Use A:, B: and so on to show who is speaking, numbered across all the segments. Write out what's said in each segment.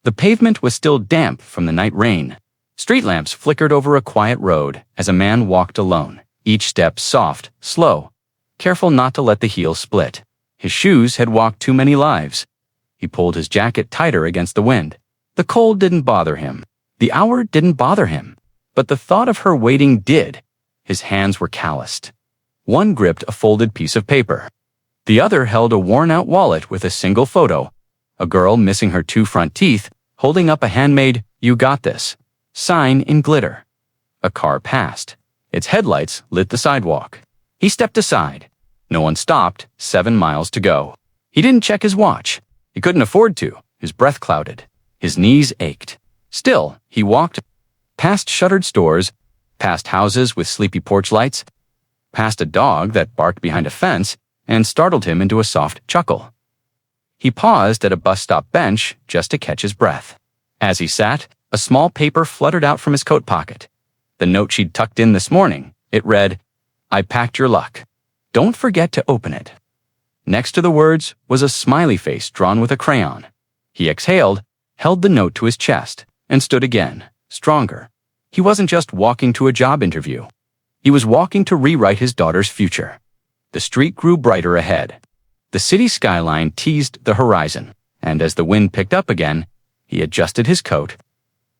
A: The pavement was still damp from the night rain. Street lamps flickered over a quiet road as a man walked alone, each step soft, slow, careful not to let the heel split. His shoes had walked too many lives. He pulled his jacket tighter against the wind. The cold didn't bother him. The hour didn't bother him. But the thought of her waiting did. His hands were calloused. One gripped a folded piece of paper. The other held a worn-out wallet with a single photo. A girl missing her 2 front teeth, holding up a handmade "You got this" sign in glitter. A car passed. Its headlights lit the sidewalk. He stepped aside. No one stopped, 7 miles to go. He didn't check his watch. He couldn't afford to. His breath clouded. His knees ached. Still, he walked past shuttered stores, past houses with sleepy porch lights, past a dog that barked behind a fence and startled him into a soft chuckle. He paused at a bus stop bench just to catch his breath. As he sat, a small paper fluttered out from his coat pocket. The note she'd tucked in this morning. It read, "I packed your luck. Don't forget to open it." Next to the words was a smiley face drawn with a crayon. He exhaled, held the note to his chest, and stood again, stronger. He wasn't just walking to a job interview. He was walking to rewrite his daughter's future. The street grew brighter ahead. The city skyline teased the horizon, and as the wind picked up again, he adjusted his coat.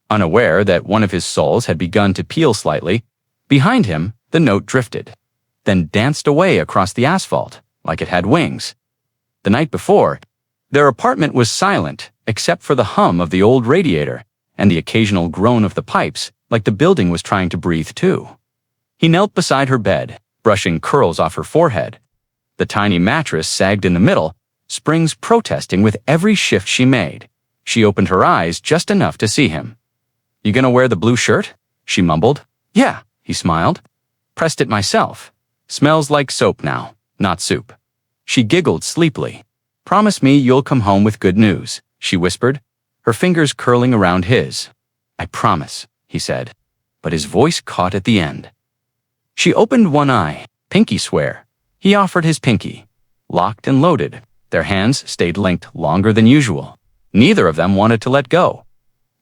A: Unaware that one of his soles had begun to peel slightly, behind him the note drifted, then danced away across the asphalt like it had wings. The night before, their apartment was silent except for the hum of the old radiator and the occasional groan of the pipes, like the building was trying to breathe too. He knelt beside her bed, brushing curls off her forehead. The tiny mattress sagged in the middle, springs protesting with every shift she made. She opened her eyes just enough to see him. "You gonna wear the blue shirt?" she mumbled. "Yeah," he smiled. "Pressed it myself. Smells like soap now, not soup." She giggled sleepily. "Promise me you'll come home with good news," she whispered, her fingers curling around his. "I promise," he said, but his voice caught at the end. She opened one eye, pinky swear. He offered his pinky. Locked and loaded, their hands stayed linked longer than usual. Neither of them wanted to let go.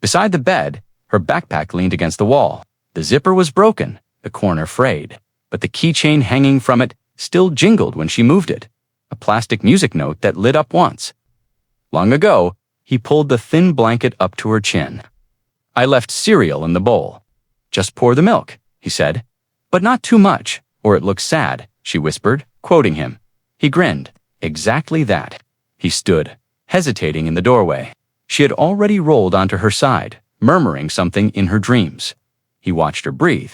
A: Beside the bed, her backpack leaned against the wall. The zipper was broken, the corner frayed, but the keychain hanging from it still jingled when she moved it, a plastic music note that lit up once. Long ago, he pulled the thin blanket up to her chin. "I left cereal in the bowl." "Just pour the milk," he said. "But not too much, or it looks sad," she whispered, quoting him. He grinned. Exactly that. He stood, hesitating in the doorway. She had already rolled onto her side, murmuring something in her dreams. He watched her breathe.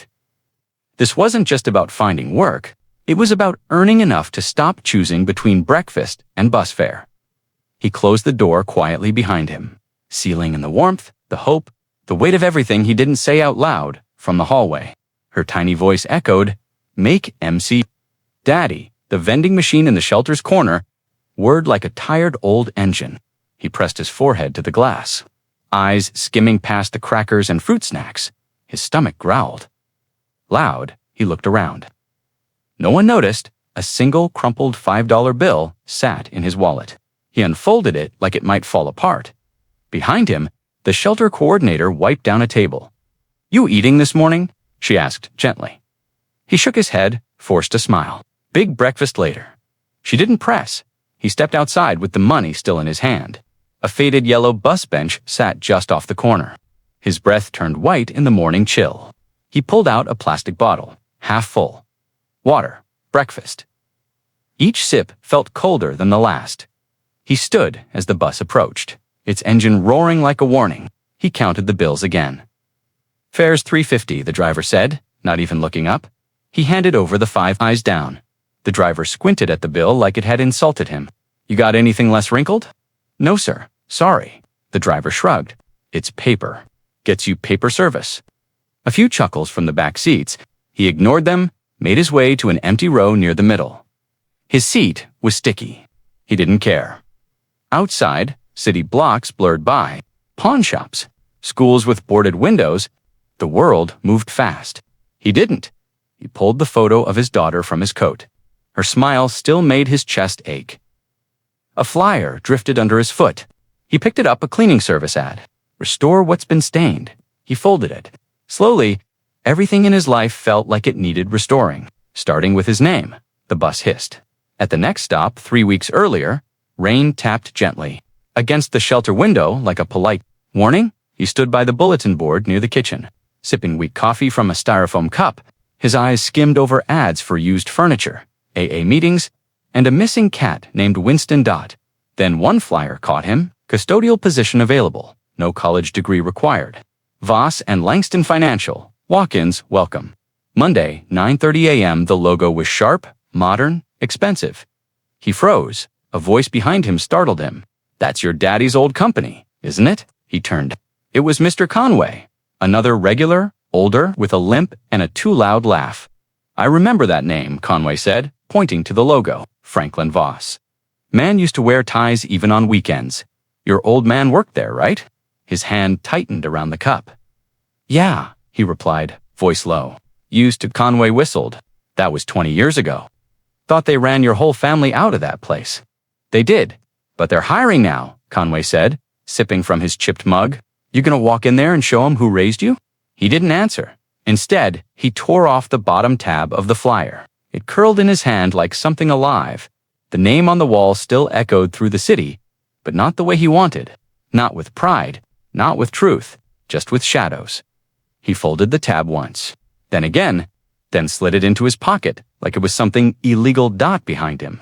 A: This wasn't just about finding work. It was about earning enough to stop choosing between breakfast and bus fare. He closed the door quietly behind him, sealing in the warmth, the hope, the weight of everything he didn't say out loud from the hallway. Her tiny voice echoed, "Make MC." "Daddy," the vending machine in the shelter's corner, whirred like a tired old engine. He pressed his forehead to the glass, eyes skimming past the crackers and fruit snacks. His stomach growled. Loud, he looked around. No one noticed. A single crumpled $5 bill sat in his wallet. He unfolded it like it might fall apart. Behind him, the shelter coordinator wiped down a table. "You eating this morning?" she asked gently. He shook his head, forced a smile. "Big breakfast later." She didn't press. He stepped outside with the money still in his hand. A faded yellow bus bench sat just off the corner. His breath turned white in the morning chill. He pulled out a plastic bottle, half full. Water. Breakfast. Each sip felt colder than the last. He stood as the bus approached, its engine roaring like a warning. He counted the bills again. "Fare's $3.50, the driver said, not even looking up. He handed over the 5, eyes down. The driver squinted at the bill like it had insulted him. "You got anything less wrinkled?" "No, sir. Sorry." The driver shrugged. "It's paper. Gets you paper service." A few chuckles from the back seats. He ignored them, made his way to an empty row near the middle. His seat was sticky. He didn't care. Outside, city blocks blurred by, pawn shops, schools with boarded windows. The world moved fast. He didn't. He pulled the photo of his daughter from his coat. Her smile still made his chest ache. A flyer drifted under his foot. He picked it up, a cleaning service ad. Restore what's been stained. He folded it. Slowly, everything in his life felt like it needed restoring, starting with his name. The bus hissed. At the next stop, 3 weeks earlier, rain tapped gently. Against the shelter window, like a polite warning, he stood by the bulletin board near the kitchen, sipping weak coffee from a styrofoam cup. His eyes skimmed over ads for used furniture, AA meetings, and a missing cat named Winston Dot. Then one flyer caught him, custodial position available, no college degree required. Voss and Langston Financial, walk-ins welcome. Monday, 9:30 a.m. The logo was sharp, modern, expensive. He froze. A voice behind him startled him. "That's your daddy's old company, isn't it?" He turned. It was Mr. Conway, another regular, older, with a limp and a too loud laugh. "I remember that name," Conway said, pointing to the logo, Franklin Voss. "Man used to wear ties even on weekends. Your old man worked there, right?" His hand tightened around the cup. "Yeah," he replied, voice low. "Used to." Conway whistled. "That was 20 years ago. Thought they ran your whole family out of that place." "They did, but they're hiring now," Conway said, sipping from his chipped mug. "You gonna walk in there and show 'em who raised you?" He didn't answer. Instead, he tore off the bottom tab of the flyer. It curled in his hand like something alive. The name on the wall still echoed through the city, but not the way he wanted. Not with pride, not with truth, just with shadows. He folded the tab once, then again, then slid it into his pocket like it was something illegal. Dot behind him.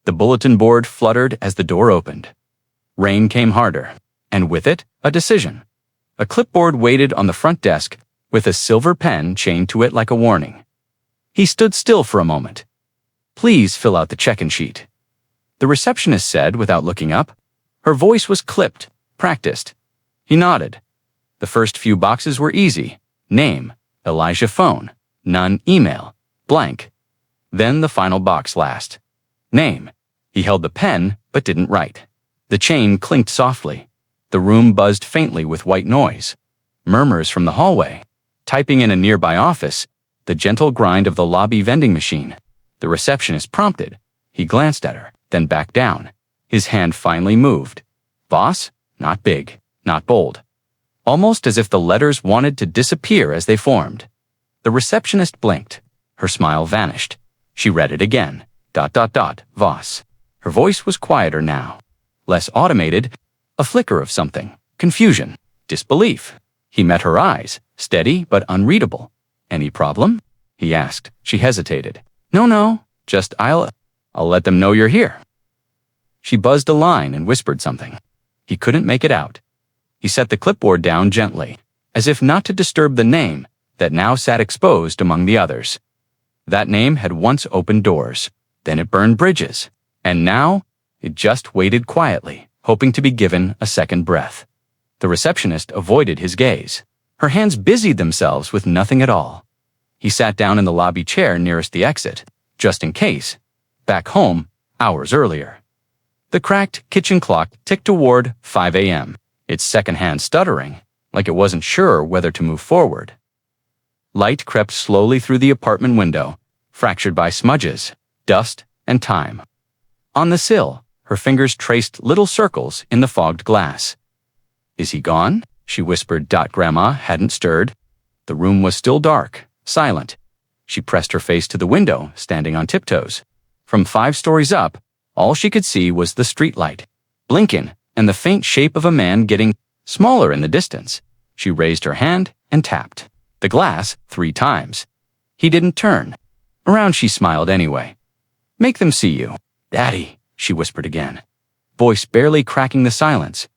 A: The bulletin board fluttered as the door opened. Rain came harder, and with it, a decision. A clipboard waited on the front desk with a silver pen chained to it like a warning. He stood still for a moment. "Please fill out the check-in sheet," the receptionist said without looking up. Her voice was clipped, practiced. He nodded. The first few boxes were easy. Name, Elijah. Phone, none. Email, blank. Then the final box last. Name. He held the pen, but didn't write. The chain clinked softly. The room buzzed faintly with white noise. Murmurs from the hallway. Typing in a nearby office, the gentle grind of the lobby vending machine. The receptionist prompted. He glanced at her, then backed down. His hand finally moved. Voss? Not big, not bold. Almost as if the letters wanted to disappear as they formed. The receptionist blinked. Her smile vanished. She read it again. ... Voss. Her voice was quieter now. Less automated. A flicker of something. Confusion. Disbelief. He met her eyes, steady but unreadable. "Any problem?" he asked. She hesitated. No, just I'll let them know you're here." She buzzed a line and whispered something. He couldn't make it out. He set the clipboard down gently, as if not to disturb the name that now sat exposed among the others. That name had once opened doors, then it burned bridges, and now it just waited quietly, hoping to be given a second breath. The receptionist avoided his gaze. Her hands busied themselves with nothing at all. He sat down in the lobby chair nearest the exit, just in case. Back home, hours earlier. The cracked kitchen clock ticked toward 5 a.m., its second-hand stuttering, like it wasn't sure whether to move forward. Light crept slowly through the apartment window, fractured by smudges, dust, and time. On the sill, her fingers traced little circles in the fogged glass. "Is he gone?" she whispered. Grandma hadn't stirred. The room was still dark, silent. She pressed her face to the window, standing on tiptoes. From 5 stories up, all she could see was the streetlight, blinking, and the faint shape of a man getting smaller in the distance. She raised her hand and tapped the glass 3 times. He didn't turn. Around she smiled anyway. "Make them see you." "Daddy," she whispered again, voice barely cracking the silence.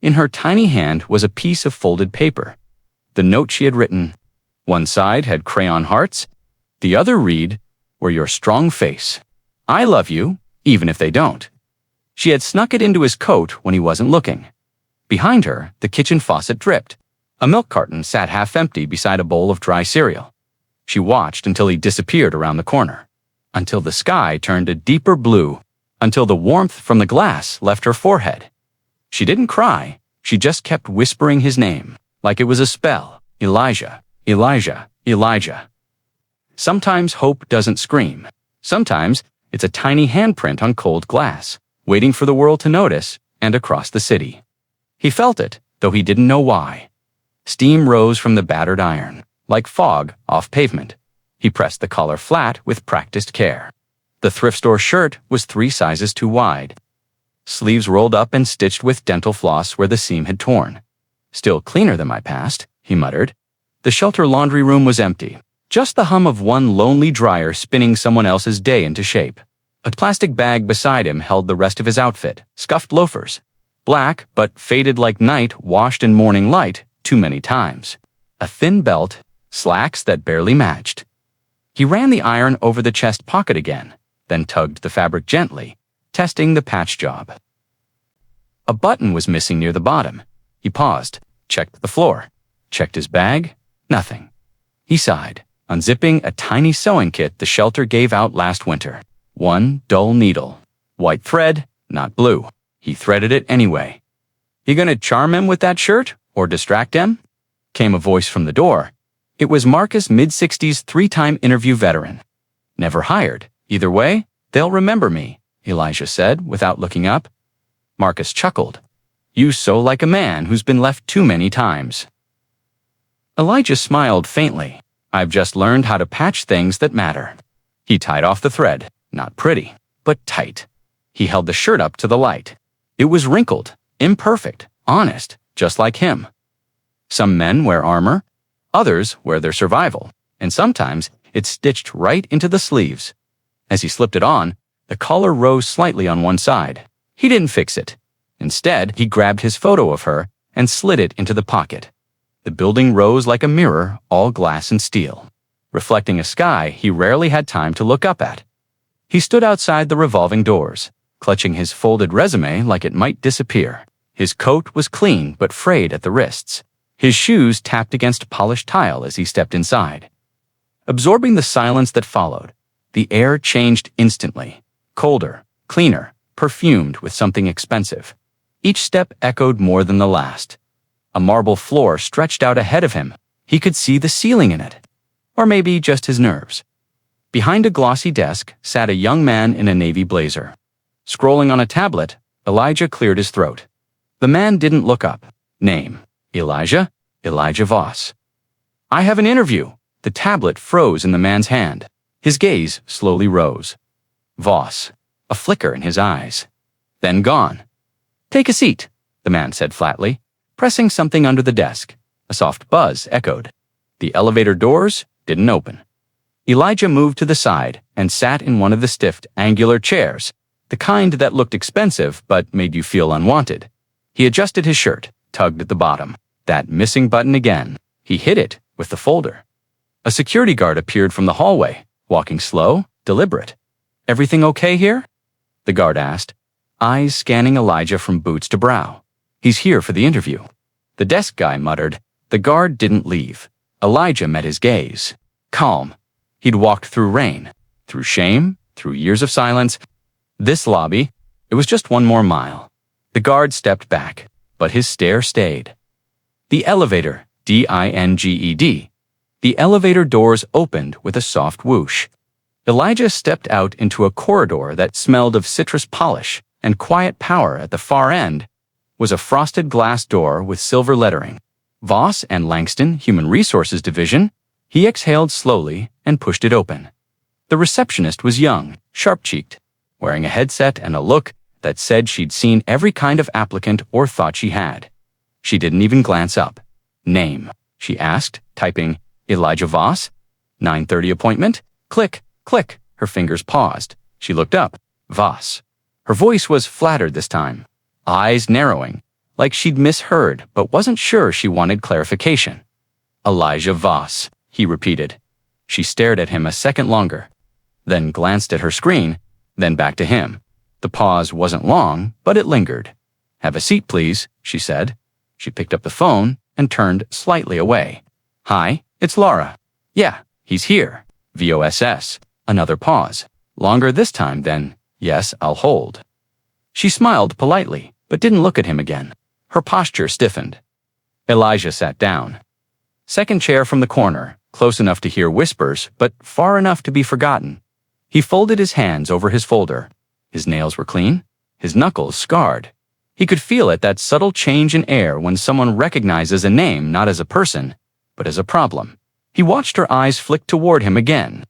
A: In her tiny hand was a piece of folded paper. The note she had written. One side had crayon hearts. The other read, "Were your strong face. I love you, even if they don't." She had snuck it into his coat when he wasn't looking. Behind her, the kitchen faucet dripped. A milk carton sat half empty beside a bowl of dry cereal. She watched until he disappeared around the corner. Until the sky turned a deeper blue. Until the warmth from the glass left her forehead. She didn't cry. She just kept whispering his name, like it was a spell. Elijah, Elijah, Elijah. Sometimes hope doesn't scream. Sometimes it's a tiny handprint on cold glass, waiting for the world to notice, and across the city. He felt it, though he didn't know why. Steam rose from the battered iron, like fog off pavement. He pressed the collar flat with practiced care. The thrift store shirt was 3 sizes too wide. Sleeves rolled up and stitched with dental floss where the seam had torn. Still cleaner than my past, he muttered. The shelter laundry room was empty. Just the hum of one lonely dryer spinning someone else's day into shape. A plastic bag beside him held the rest of his outfit, scuffed loafers. Black, but faded like night washed in morning light too many times. A thin belt, slacks that barely matched. He ran the iron over the chest pocket again, then tugged the fabric gently, testing the patch job. A button was missing near the bottom. He paused, checked the floor, checked his bag, nothing. He sighed, unzipping a tiny sewing kit the shelter gave out last winter. 1 dull needle. White thread, not blue. He threaded it anyway. You gonna charm him with that shirt, or distract him? Came a voice from the door. It was Marcus, mid-60s, 3-time interview veteran. Never hired. Either way, they'll remember me, Elijah said without looking up. Marcus chuckled. You sew like a man who's been left too many times. Elijah smiled faintly. I've just learned how to patch things that matter. He tied off the thread. Not pretty, but tight. He held the shirt up to the light. It was wrinkled, imperfect, honest, just like him. Some men wear armor. Others wear their survival, and sometimes it's stitched right into the sleeves. As he slipped it on, the collar rose slightly on one side. He didn't fix it. Instead, he grabbed his photo of her and slid it into the pocket. The building rose like a mirror, all glass and steel, reflecting a sky he rarely had time to look up at. He stood outside the revolving doors, clutching his folded resume like it might disappear. His coat was clean but frayed at the wrists. His shoes tapped against polished tile as he stepped inside. Absorbing the silence that followed, the air changed instantly. Colder, cleaner, perfumed with something expensive. Each step echoed more than the last. A marble floor stretched out ahead of him. He could see the ceiling in it. Or maybe just his nerves. Behind a glossy desk sat a young man in a navy blazer. Scrolling on a tablet, Elijah cleared his throat. The man didn't look up. Name: Elijah Voss. I have an interview. The tablet froze in the man's hand. His gaze slowly rose. Voss, a flicker in his eyes. Then gone. Take a seat, the man said flatly, pressing something under the desk. A soft buzz echoed. The elevator doors didn't open. Elijah moved to the side and sat in one of the stiff, angular chairs, the kind that looked expensive but made you feel unwanted. He adjusted his shirt, tugged at the bottom. That missing button again. He hit it with the folder. A security guard appeared from the hallway, walking slow, deliberate. Everything okay here? The guard asked, eyes scanning Elijah from boots to brow. He's here for the interview. The desk guy muttered. The guard didn't leave. Elijah met his gaze. Calm. He'd walked through rain, through shame, through years of silence. This lobby, it was just 1 more mile. The guard stepped back, but his stare stayed. The elevator, D-I-N-G-E-D. The elevator doors opened with a soft whoosh. Elijah stepped out into a corridor that smelled of citrus polish and quiet power. At the far end was a frosted glass door with silver lettering. Voss and Langston, Human Resources Division. He exhaled slowly and pushed it open. The receptionist was young, sharp-cheeked, wearing a headset and a look that said she'd seen every kind of applicant or thought she had. She didn't even glance up. Name, she asked, typing, Elijah Voss? 9:30 appointment? Click, click. Her fingers paused. She looked up. Voss. Her voice was flattered this time, eyes narrowing, like she'd misheard but wasn't sure she wanted clarification. Elijah Voss, he repeated. She stared at him a second longer, then glanced at her screen, then back to him. The pause wasn't long, but it lingered. Have a seat, please, she said. She picked up the phone and turned slightly away. Hi, it's Laura. Yeah, he's here. VOSS. Another pause. Longer this time than, yes, I'll hold. She smiled politely, but didn't look at him again. Her posture stiffened. Elijah sat down. Second chair from the corner, close enough to hear whispers, but far enough to be forgotten. He folded his hands over his folder. His nails were clean, his knuckles scarred. He could feel it, that subtle change in air when someone recognizes a name not as a person, but as a problem. He watched her eyes flick toward him again.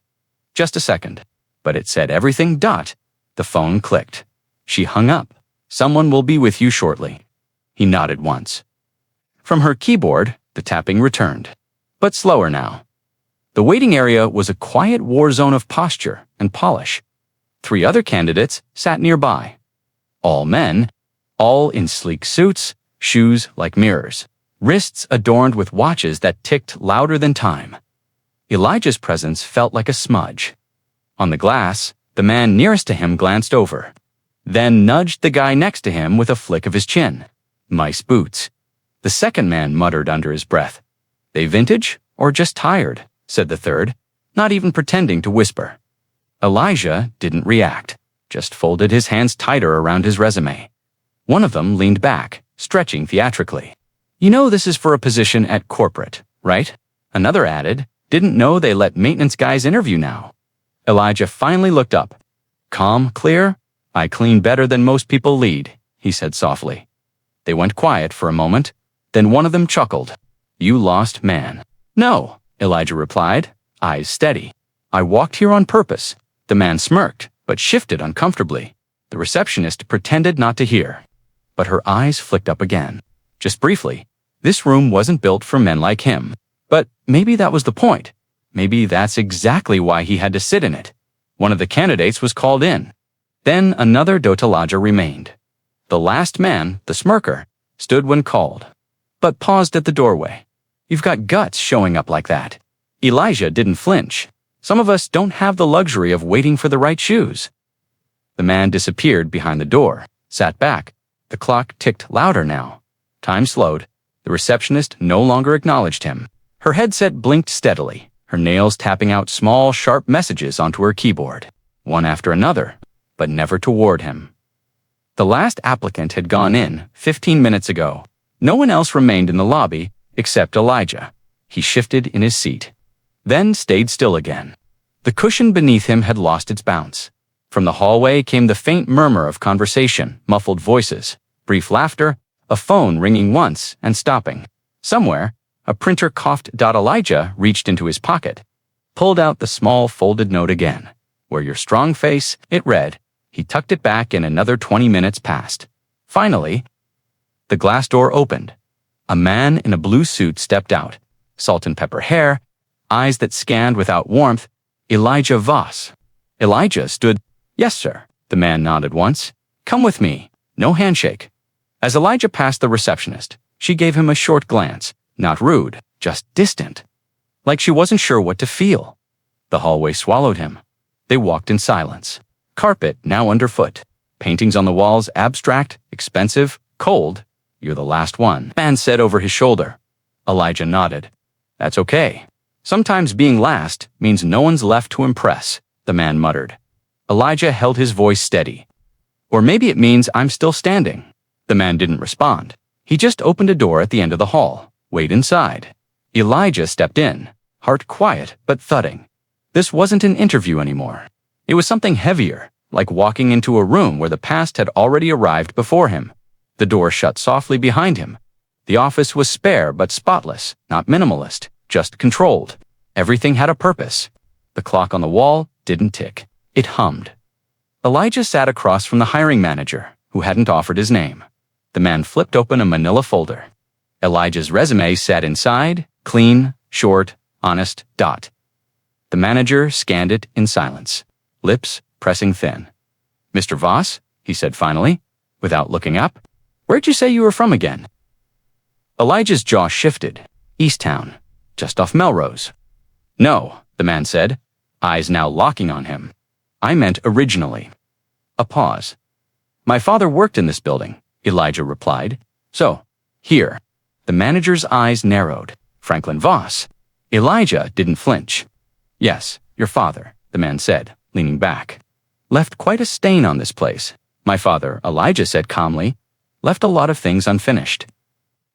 A: Just a second. But it said everything. The phone clicked. She hung up. Someone will be with you shortly. He nodded once. From her keyboard, the tapping returned. But slower now. The waiting area was a quiet war zone of posture and polish. 3 other candidates sat nearby. All men, all in sleek suits, shoes like mirrors, wrists adorned with watches that ticked louder than time. Elijah's presence felt like a smudge. On the glass, the man nearest to him glanced over, then nudged the guy next to him with a flick of his chin. Nice boots. The second man muttered under his breath. They vintage or just tired, said the third, not even pretending to whisper. Elijah didn't react, just folded his hands tighter around his resume. One of them leaned back, stretching theatrically. You know this is for a position at corporate, right? Another added, didn't know they let maintenance guys interview now. Elijah finally looked up. Calm, clear? I clean better than most people lead, he said softly. They went quiet for a moment, then one of them chuckled. You lost, man. No, Elijah replied, eyes steady. I walked here on purpose. The man smirked, but shifted uncomfortably. The receptionist pretended not to hear. But her eyes flicked up again. Just briefly. This room wasn't built for men like him. But maybe that was the point. Maybe that's exactly why he had to sit in it. One of the candidates was called in. Then another Dotalaja remained. The last man, the smirker, stood when called, but paused at the doorway. You've got guts showing up like that. Elijah didn't flinch. Some of us don't have the luxury of waiting for the right shoes. The man disappeared behind the door, sat back. The clock ticked louder now. Time slowed. The receptionist no longer acknowledged him. Her headset blinked steadily, her nails tapping out small, sharp messages onto her keyboard, one after another, but never toward him. The last applicant had gone in 15 minutes ago. No one else remained in the lobby except Elijah. He shifted in his seat, then stayed still again. The cushion beneath him had lost its bounce. From the hallway came the faint murmur of conversation, muffled voices, brief laughter, a phone ringing once and stopping. Somewhere, a printer coughed. Elijah reached into his pocket, pulled out the small folded note again. Where your strong face, it read. He tucked it back and another 20 minutes passed. Finally, the glass door opened. A man in a blue suit stepped out, salt and pepper hair, eyes that scanned without warmth. Elijah Voss. Elijah stood. Yes, sir. The man nodded once. Come with me. No handshake. As Elijah passed the receptionist, she gave him a short glance, not rude, just distant. Like she wasn't sure what to feel. The hallway swallowed him. They walked in silence. Carpet now underfoot. Paintings on the walls abstract, expensive, cold. You're the last one, man said over his shoulder. Elijah nodded. That's okay. Sometimes being last means no one's left to impress, the man muttered. Elijah held his voice steady. Or maybe it means I'm still standing. The man didn't respond. He just opened a door at the end of the hall. Wait inside. Elijah stepped in, heart quiet but thudding. This wasn't an interview anymore. It was something heavier, like walking into a room where the past had already arrived before him. The door shut softly behind him. The office was spare but spotless, not minimalist, just controlled. Everything had a purpose. The clock on the wall didn't tick. It hummed. Elijah sat across from the hiring manager, who hadn't offered his name. The man flipped open a manila folder. Elijah's resume sat inside, clean, short, honest. The manager scanned it in silence, lips pressing thin. Mr. Voss, he said finally, without looking up, where'd you say you were from again? Elijah's jaw shifted. Easttown, just off Melrose. No, the man said, eyes now locking on him. I meant originally. A pause. My father worked in this building, Elijah replied. So, here. The manager's eyes narrowed. Franklin Voss. Elijah didn't flinch. Yes, your father, the man said, leaning back. Left quite a stain on this place. My father, Elijah said calmly, left a lot of things unfinished.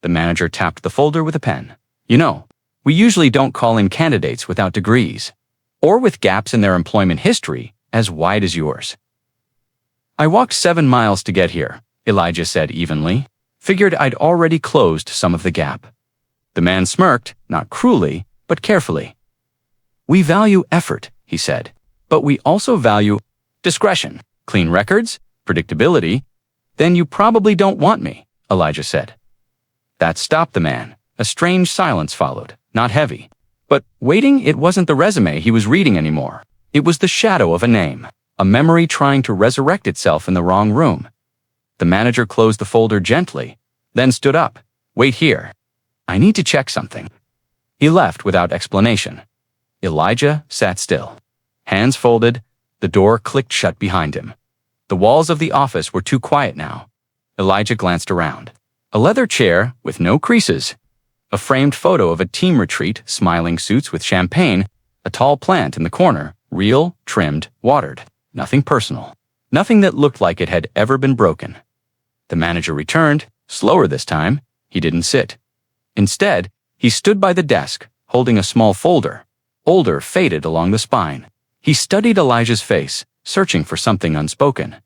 A: The manager tapped the folder with a pen. You know, we usually don't call in candidates without degrees, or with gaps in their employment history as wide as yours. I walked 7 miles to get here, Elijah said evenly. Figured I'd already closed some of the gap. The man smirked, not cruelly, but carefully. We value effort, he said, but we also value discretion, clean records, predictability. Then you probably don't want me, Elijah said. That stopped the man. A strange silence followed, not heavy. But waiting, it wasn't the resume he was reading anymore. It was the shadow of a name, a memory trying to resurrect itself in the wrong room. The manager closed the folder gently, then stood up. Wait here. I need to check something. He left without explanation. Elijah sat still. Hands folded, the door clicked shut behind him. The walls of the office were too quiet now. Elijah glanced around. A leather chair with no creases. A framed photo of a team retreat, smiling suits with champagne, a tall plant in the corner, real, trimmed, watered. Nothing personal. Nothing that looked like it had ever been broken. The manager returned, slower this time. He didn't sit. Instead, he stood by the desk, holding a small folder, older, faded along the spine. He studied Elijah's face, searching for something unspoken.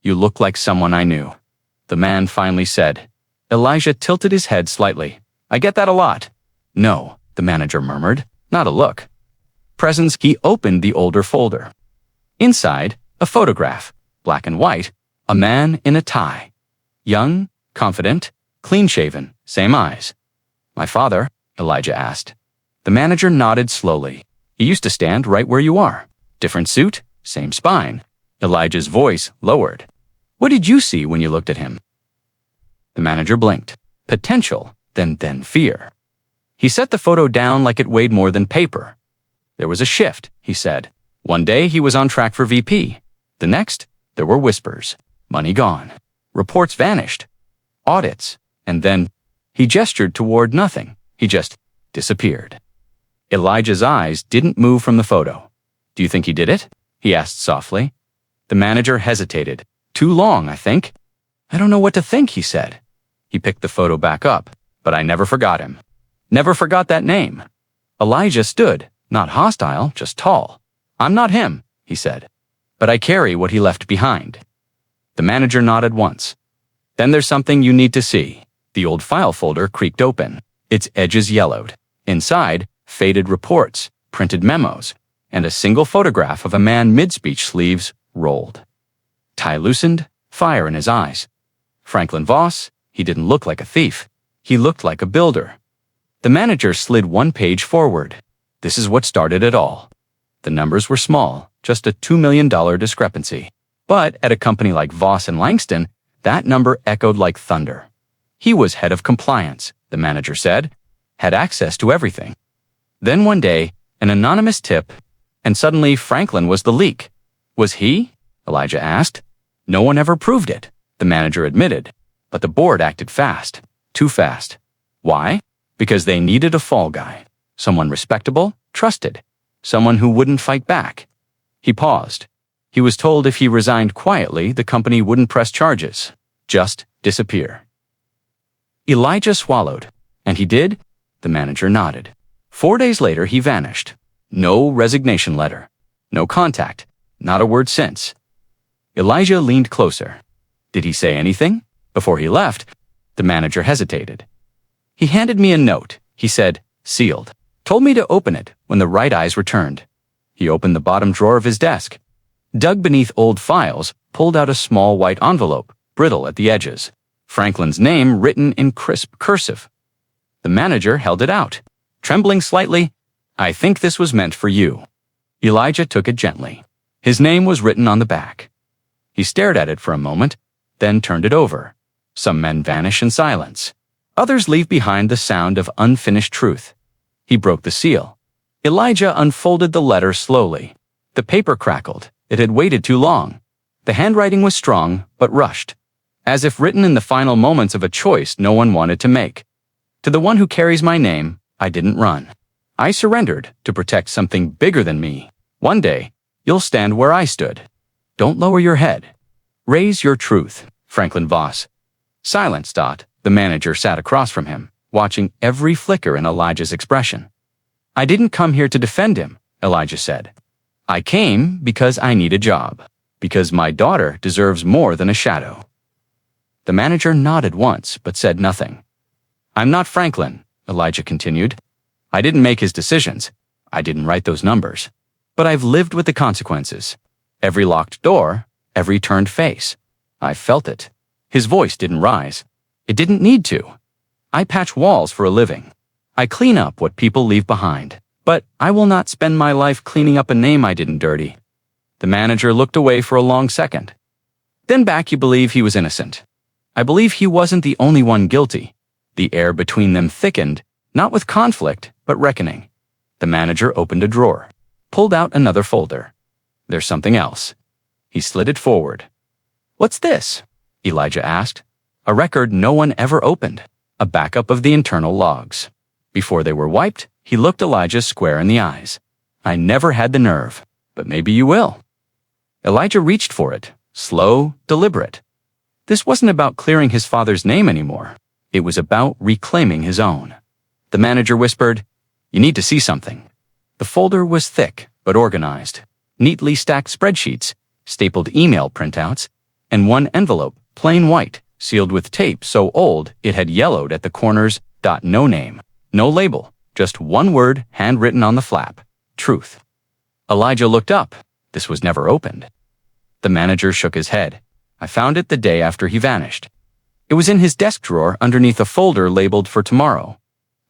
A: You look like someone I knew, the man finally said. Elijah tilted his head slightly. I get that a lot. No, the manager murmured, not a look. Presence, he opened the older folder. Inside, a photograph, black and white, a man in a tie. Young, confident, clean-shaven, same eyes. My father, Elijah asked. The manager nodded slowly. He used to stand right where you are. Different suit, same spine. Elijah's voice lowered. What did you see when you looked at him? The manager blinked. Potential, then fear. He set the photo down like it weighed more than paper. There was a shift, he said. One day he was on track for VP. The next, there were whispers. Money gone. Reports vanished. Audits. And then, he gestured toward nothing. He just disappeared. Elijah's eyes didn't move from the photo. Do you think he did it? He asked softly. The manager hesitated. Too long, I think. I don't know what to think, he said. He picked the photo back up, but I never forgot him. Never forgot that name. Elijah stood, not hostile, just tall. I'm not him, he said. But I carry what he left behind. The manager nodded once. Then there's something you need to see. The old file folder creaked open. Its edges yellowed. Inside, faded reports, printed memos, and a single photograph of a man mid-speech, sleeves rolled. Tie loosened, fire in his eyes. Franklin Voss, he didn't look like a thief. He looked like a builder. The manager slid one page forward. This is what started it all. The numbers were small, just a $2 million discrepancy. But at a company like Voss and Langston, that number echoed like thunder. He was head of compliance, the manager said, had access to everything. Then one day, an anonymous tip, and suddenly Franklin was the leak. Was he? Elijah asked. No one ever proved it, the manager admitted. But the board acted fast. Too fast. Why? Because they needed a fall guy. Someone respectable, trusted. Someone who wouldn't fight back. He paused. He was told if he resigned quietly, the company wouldn't press charges. Just disappear. Elijah swallowed. And he did? The manager nodded. 4 days later, he vanished. No resignation letter. No contact. Not a word since. Elijah leaned closer. Did he say anything? Before he left, the manager hesitated. He handed me a note. He said, sealed. Told me to open it when the right eyes returned. He opened the bottom drawer of his desk. Dug beneath old files, pulled out a small white envelope, brittle at the edges. Franklin's name written in crisp cursive. The manager held it out. Trembling slightly, I think this was meant for you. Elijah took it gently. His name was written on the back. He stared at it for a moment, then turned it over. Some men vanish in silence. Others leave behind the sound of unfinished truth. He broke the seal. Elijah unfolded the letter slowly. The paper crackled. It had waited too long. The handwriting was strong, but rushed, as if written in the final moments of a choice no one wanted to make. To the one who carries my name, I didn't run. I surrendered to protect something bigger than me. One day, you'll stand where I stood. Don't lower your head. Raise your truth, Franklin Voss. Silence. The manager sat across from him, watching every flicker in Elijah's expression. I didn't come here to defend him, Elijah said. I came because I need a job, because my daughter deserves more than a shadow. The manager nodded once, but said nothing. "I'm not Franklin," Elijah continued. "I didn't make his decisions. I didn't write those numbers. But I've lived with the consequences. Every locked door, every turned face. I felt it. His voice didn't rise. It didn't need to. I patch walls for a living. I clean up what people leave behind. But I will not spend my life cleaning up a name I didn't dirty." The manager looked away for a long second. "Then back you believe he was innocent." "I believe he wasn't the only one guilty." The air between them thickened, not with conflict, but reckoning. The manager opened a drawer, pulled out another folder. "There's something else." He slid it forward. "What's this?" Elijah asked. "A record no one ever opened. A backup of the internal logs." Before they were wiped, he looked Elijah square in the eyes. "I never had the nerve, but maybe you will." Elijah reached for it, slow, deliberate. This wasn't about clearing his father's name anymore. It was about reclaiming his own. The manager whispered, "You need to see something." The folder was thick, but organized. Neatly stacked spreadsheets, stapled email printouts, and one envelope, plain white, sealed with tape so old it had yellowed at the corners. No name, no label, just one word handwritten on the flap: truth. Elijah looked up. This was never opened. The manager shook his head. "I found it the day after he vanished. It was in his desk drawer underneath a folder labeled for tomorrow."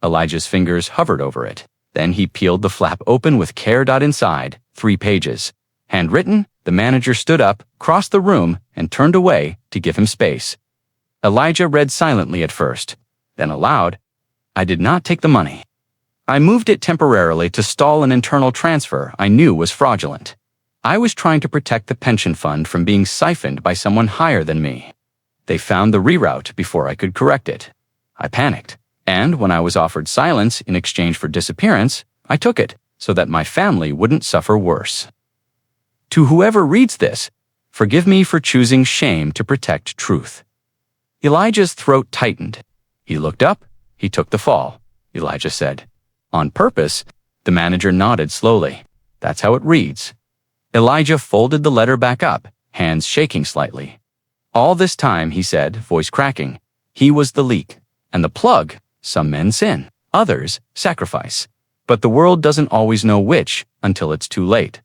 A: Elijah's fingers hovered over it. Then he peeled the flap open with care. Inside, 3 pages. Handwritten, the manager stood up, crossed the room, and turned away to give him space. Elijah read silently at first, then aloud, "I did not take the money. I moved it temporarily to stall an internal transfer I knew was fraudulent. I was trying to protect the pension fund from being siphoned by someone higher than me. They found the reroute before I could correct it. I panicked, and when I was offered silence in exchange for disappearance, I took it so that my family wouldn't suffer worse. To whoever reads this, forgive me for choosing shame to protect truth." Elijah's throat tightened. He looked up. "He took the fall," Elijah said. "On purpose?" The manager nodded slowly. "That's how it reads." Elijah folded the letter back up, hands shaking slightly. "All this time," he said, voice cracking, "he was the leak. And the plug, some men sin, others sacrifice. But the world doesn't always know which until it's too late."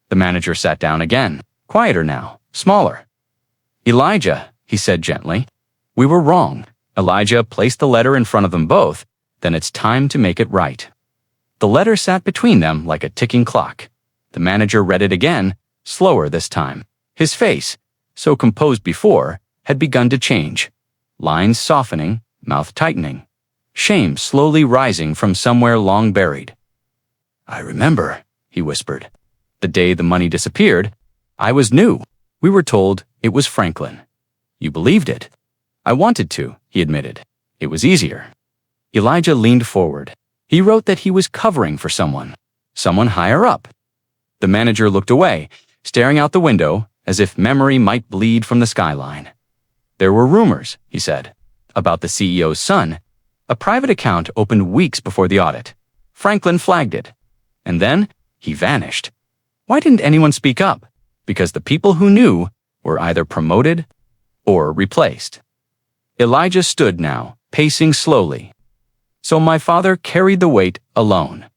A: The manager sat down again, quieter now, smaller. "Elijah," he said gently, "we were wrong." Elijah placed the letter in front of them both. "Then it's time to make it right." The letter sat between them like a ticking clock. The manager read it again, slower this time. His face, so composed before, had begun to change. Lines softening, mouth tightening. Shame slowly rising from somewhere long buried. "I remember," he whispered. "The day the money disappeared, I was new. We were told it was Franklin. You believed it." "I wanted to," he admitted. "It was easier." Elijah leaned forward. He wrote that he was covering for someone higher up. The manager looked away, staring out the window, as if memory might bleed from the skyline. "There were rumors," he said, "about the CEO's son. A private account opened weeks before the audit. Franklin flagged it. And then he vanished. Why didn't anyone speak up? Because the people who knew were either promoted or replaced." Elijah stood now, pacing slowly. "So my father carried the weight alone,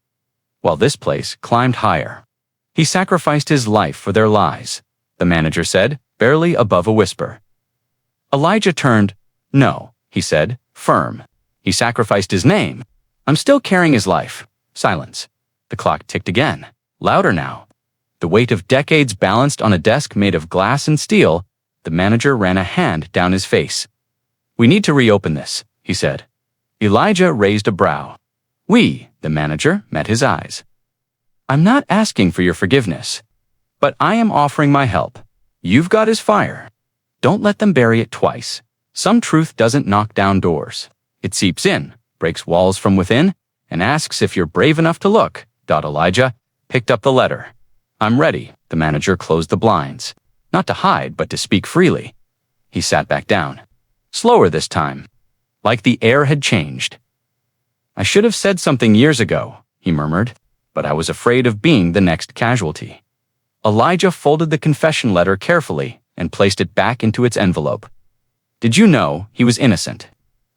A: while this place climbed higher. He sacrificed his life for their lies," the manager said, barely above a whisper. Elijah turned. "No," he said, firm. "He sacrificed his name. I'm still carrying his life." Silence. The clock ticked again, louder now. The weight of decades balanced on a desk made of glass and steel. The manager ran a hand down his face. "We need to reopen this," he said. Elijah raised a brow. "We," the manager, met his eyes. "I'm not asking for your forgiveness, but I am offering my help. You've got his fire. Don't let them bury it twice. Some truth doesn't knock down doors. It seeps in, breaks walls from within, and asks if you're brave enough to look." Elijah picked up the letter. "I'm ready." The manager closed the blinds, not to hide, but to speak freely. He sat back down, slower this time, like the air had changed. "I should have said something years ago," he murmured, "but I was afraid of being the next casualty." Elijah folded the confession letter carefully and placed it back into its envelope. Did you know he was innocent?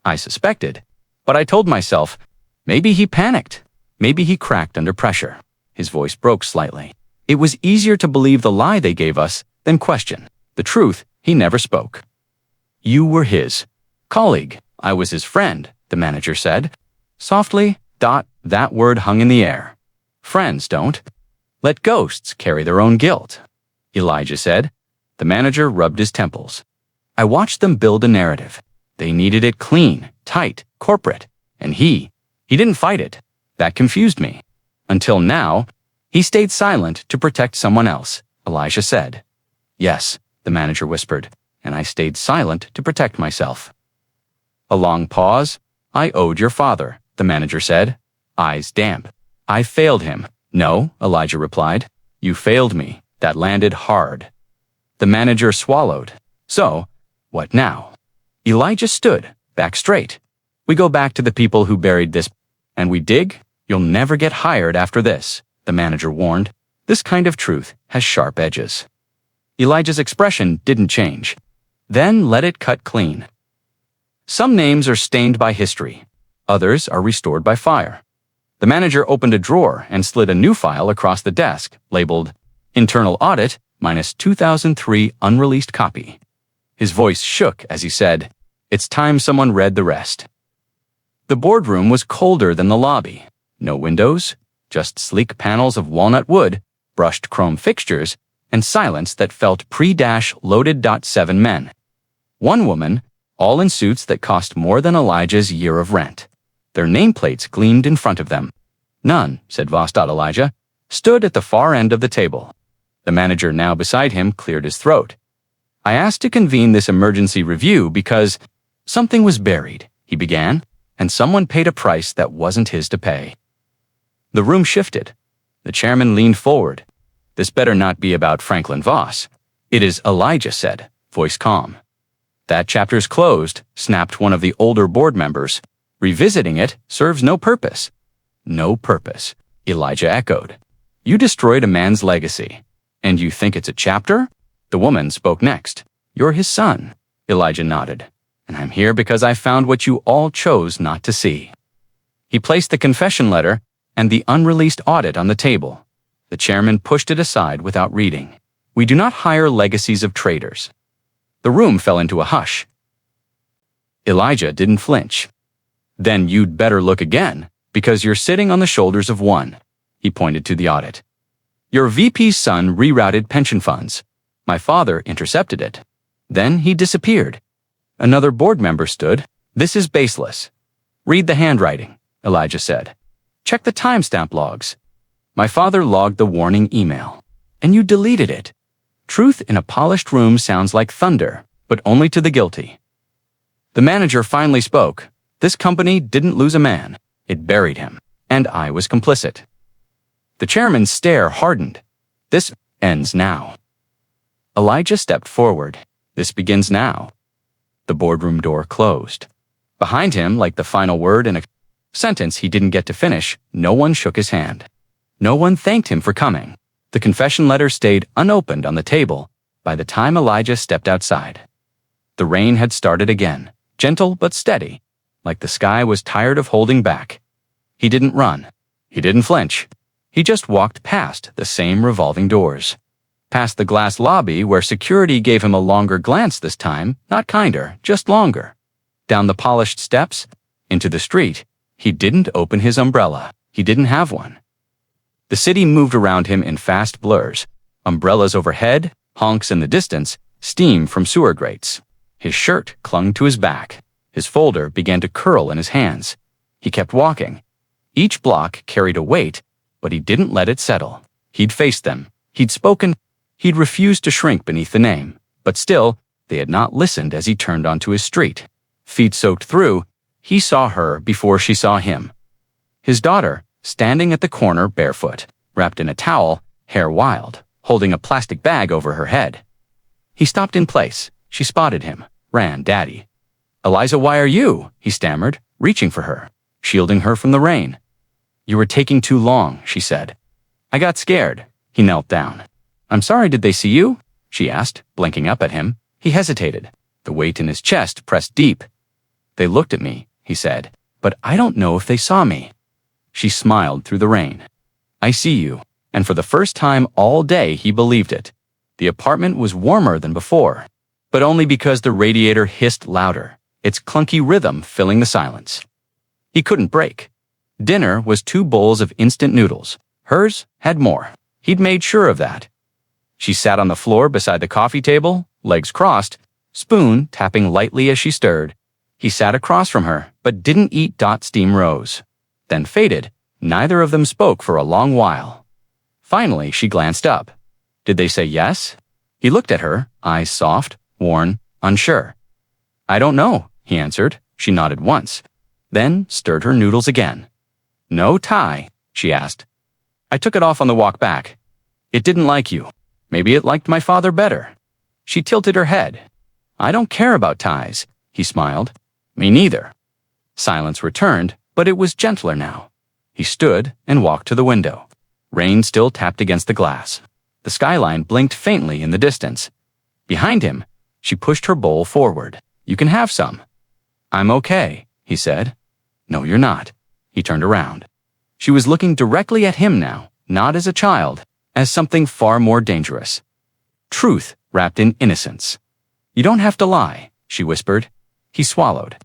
A: I suspected, but I told myself, maybe he panicked. Maybe he cracked under pressure. His voice broke slightly. It was easier to believe the lie they gave us than question the truth. He never spoke. You were his colleague. I was his friend, the manager said. Softly, that word hung in the air. Friends don't. Let ghosts carry their own guilt, Elijah said. The manager rubbed his temples. I watched them build a narrative. They needed it clean, tight, corporate. And he didn't fight it. That confused me. Until now, he stayed silent to protect someone else, Elijah said. Yes, the manager whispered, and I stayed silent to protect myself. A long pause. I owed your father, the manager said, eyes damp. I failed him. No, Elijah replied. You failed me. That landed hard. The manager swallowed. So, what now? Elijah stood, back straight. We go back to the people who buried this, and we dig. You'll never get hired after this, the manager warned. This kind of truth has sharp edges. Elijah's expression didn't change. Then let it cut clean. Some names are stained by history. Others are restored by fire. The manager opened a drawer and slid a new file across the desk, labeled Internal Audit -2003 Unreleased Copy. His voice shook as he said, It's time someone read the rest. The boardroom was colder than the lobby. No windows, just sleek panels of walnut wood, brushed chrome fixtures, and silence that felt pre-loaded.7 men. One woman, all in suits that cost more than Elijah's year of rent. Their nameplates gleamed in front of them. None, said Elijah, stood at the far end of the table. The manager now beside him cleared his throat. I asked to convene this emergency review because something was buried, he began, and someone paid a price that wasn't his to pay. The room shifted. The chairman leaned forward. This better not be about Franklin Voss. It is, Elijah said, voice calm. That chapter's closed, snapped one of the older board members. Revisiting it serves no purpose. No purpose, Elijah echoed. You destroyed a man's legacy. And you think it's a chapter? The woman spoke next. You're his son, Elijah nodded. And I'm here because I found what you all chose not to see. He placed the confession letter and the unreleased audit on the table. The chairman pushed it aside without reading. We do not hire legacies of traitors. The room fell into a hush. Elijah didn't flinch. Then you'd better look again, because you're sitting on the shoulders of one. He pointed to the audit. Your VP's son rerouted pension funds. My father intercepted it. Then he disappeared. Another board member stood. This is baseless. Read the handwriting, Elijah said. Check the timestamp logs. My father logged the warning email. And you deleted it. Truth in a polished room sounds like thunder, but only to the guilty. The manager finally spoke. This company didn't lose a man. It buried him. And I was complicit. The chairman's stare hardened. This ends now. Elijah stepped forward. This begins now. The boardroom door closed. Behind him, like the final word in a sentence he didn't get to finish, no one shook his hand. No one thanked him for coming. The confession letter stayed unopened on the table by the time Elijah stepped outside. The rain had started again, gentle but steady, like the sky was tired of holding back. He didn't run. He didn't flinch. He just walked past the same revolving doors. Past the glass lobby where security gave him a longer glance this time, not kinder, just longer. Down the polished steps, into the street. He didn't open his umbrella. He didn't have one. The city moved around him in fast blurs. Umbrellas overhead, honks in the distance, steam from sewer grates. His shirt clung to his back. His folder began to curl in his hands. He kept walking. Each block carried a weight, but he didn't let it settle. He'd faced them. He'd spoken. He'd refused to shrink beneath the name. But still, they had not listened as he turned onto his street. Feet soaked through, he saw her before she saw him. His daughter, standing at the corner barefoot, wrapped in a towel, hair wild, holding a plastic bag over her head. He stopped in place. She spotted him. Ran, Daddy. Eliza, why are you? He stammered, reaching for her, shielding her from the rain. You were taking too long, she said. I got scared. He knelt down. I'm sorry, did they see you? She asked, blinking up at him. He hesitated. The weight in his chest pressed deep. "They looked at me," he said, "but I don't know if they saw me." She smiled through the rain. "I see you." And for the first time all day he believed it. The apartment was warmer than before, but only because the radiator hissed louder, its clunky rhythm filling the silence. He couldn't break. Dinner was 2 bowls of instant noodles. Hers had more. He'd made sure of that. She sat on the floor beside the coffee table, legs crossed, spoon tapping lightly as she stirred. He sat across from her, but didn't eat. Steam rose. Then faded. Neither of them spoke for a long while. Finally, she glanced up. Did they say yes? He looked at her, eyes soft, worn, unsure. "I don't know," he answered. She nodded once, then stirred her noodles again. "No tie?" she asked. "I took it off on the walk back. It didn't like you. Maybe it liked my father better." She tilted her head. "I don't care about ties," he smiled. "Me neither." Silence returned, but it was gentler now. He stood and walked to the window. Rain still tapped against the glass. The skyline blinked faintly in the distance. Behind him, she pushed her bowl forward. "You can have some." "I'm okay," he said. "No, you're not." He turned around. She was looking directly at him now, not as a child, as something far more dangerous. Truth wrapped in innocence. "You don't have to lie," she whispered. He swallowed.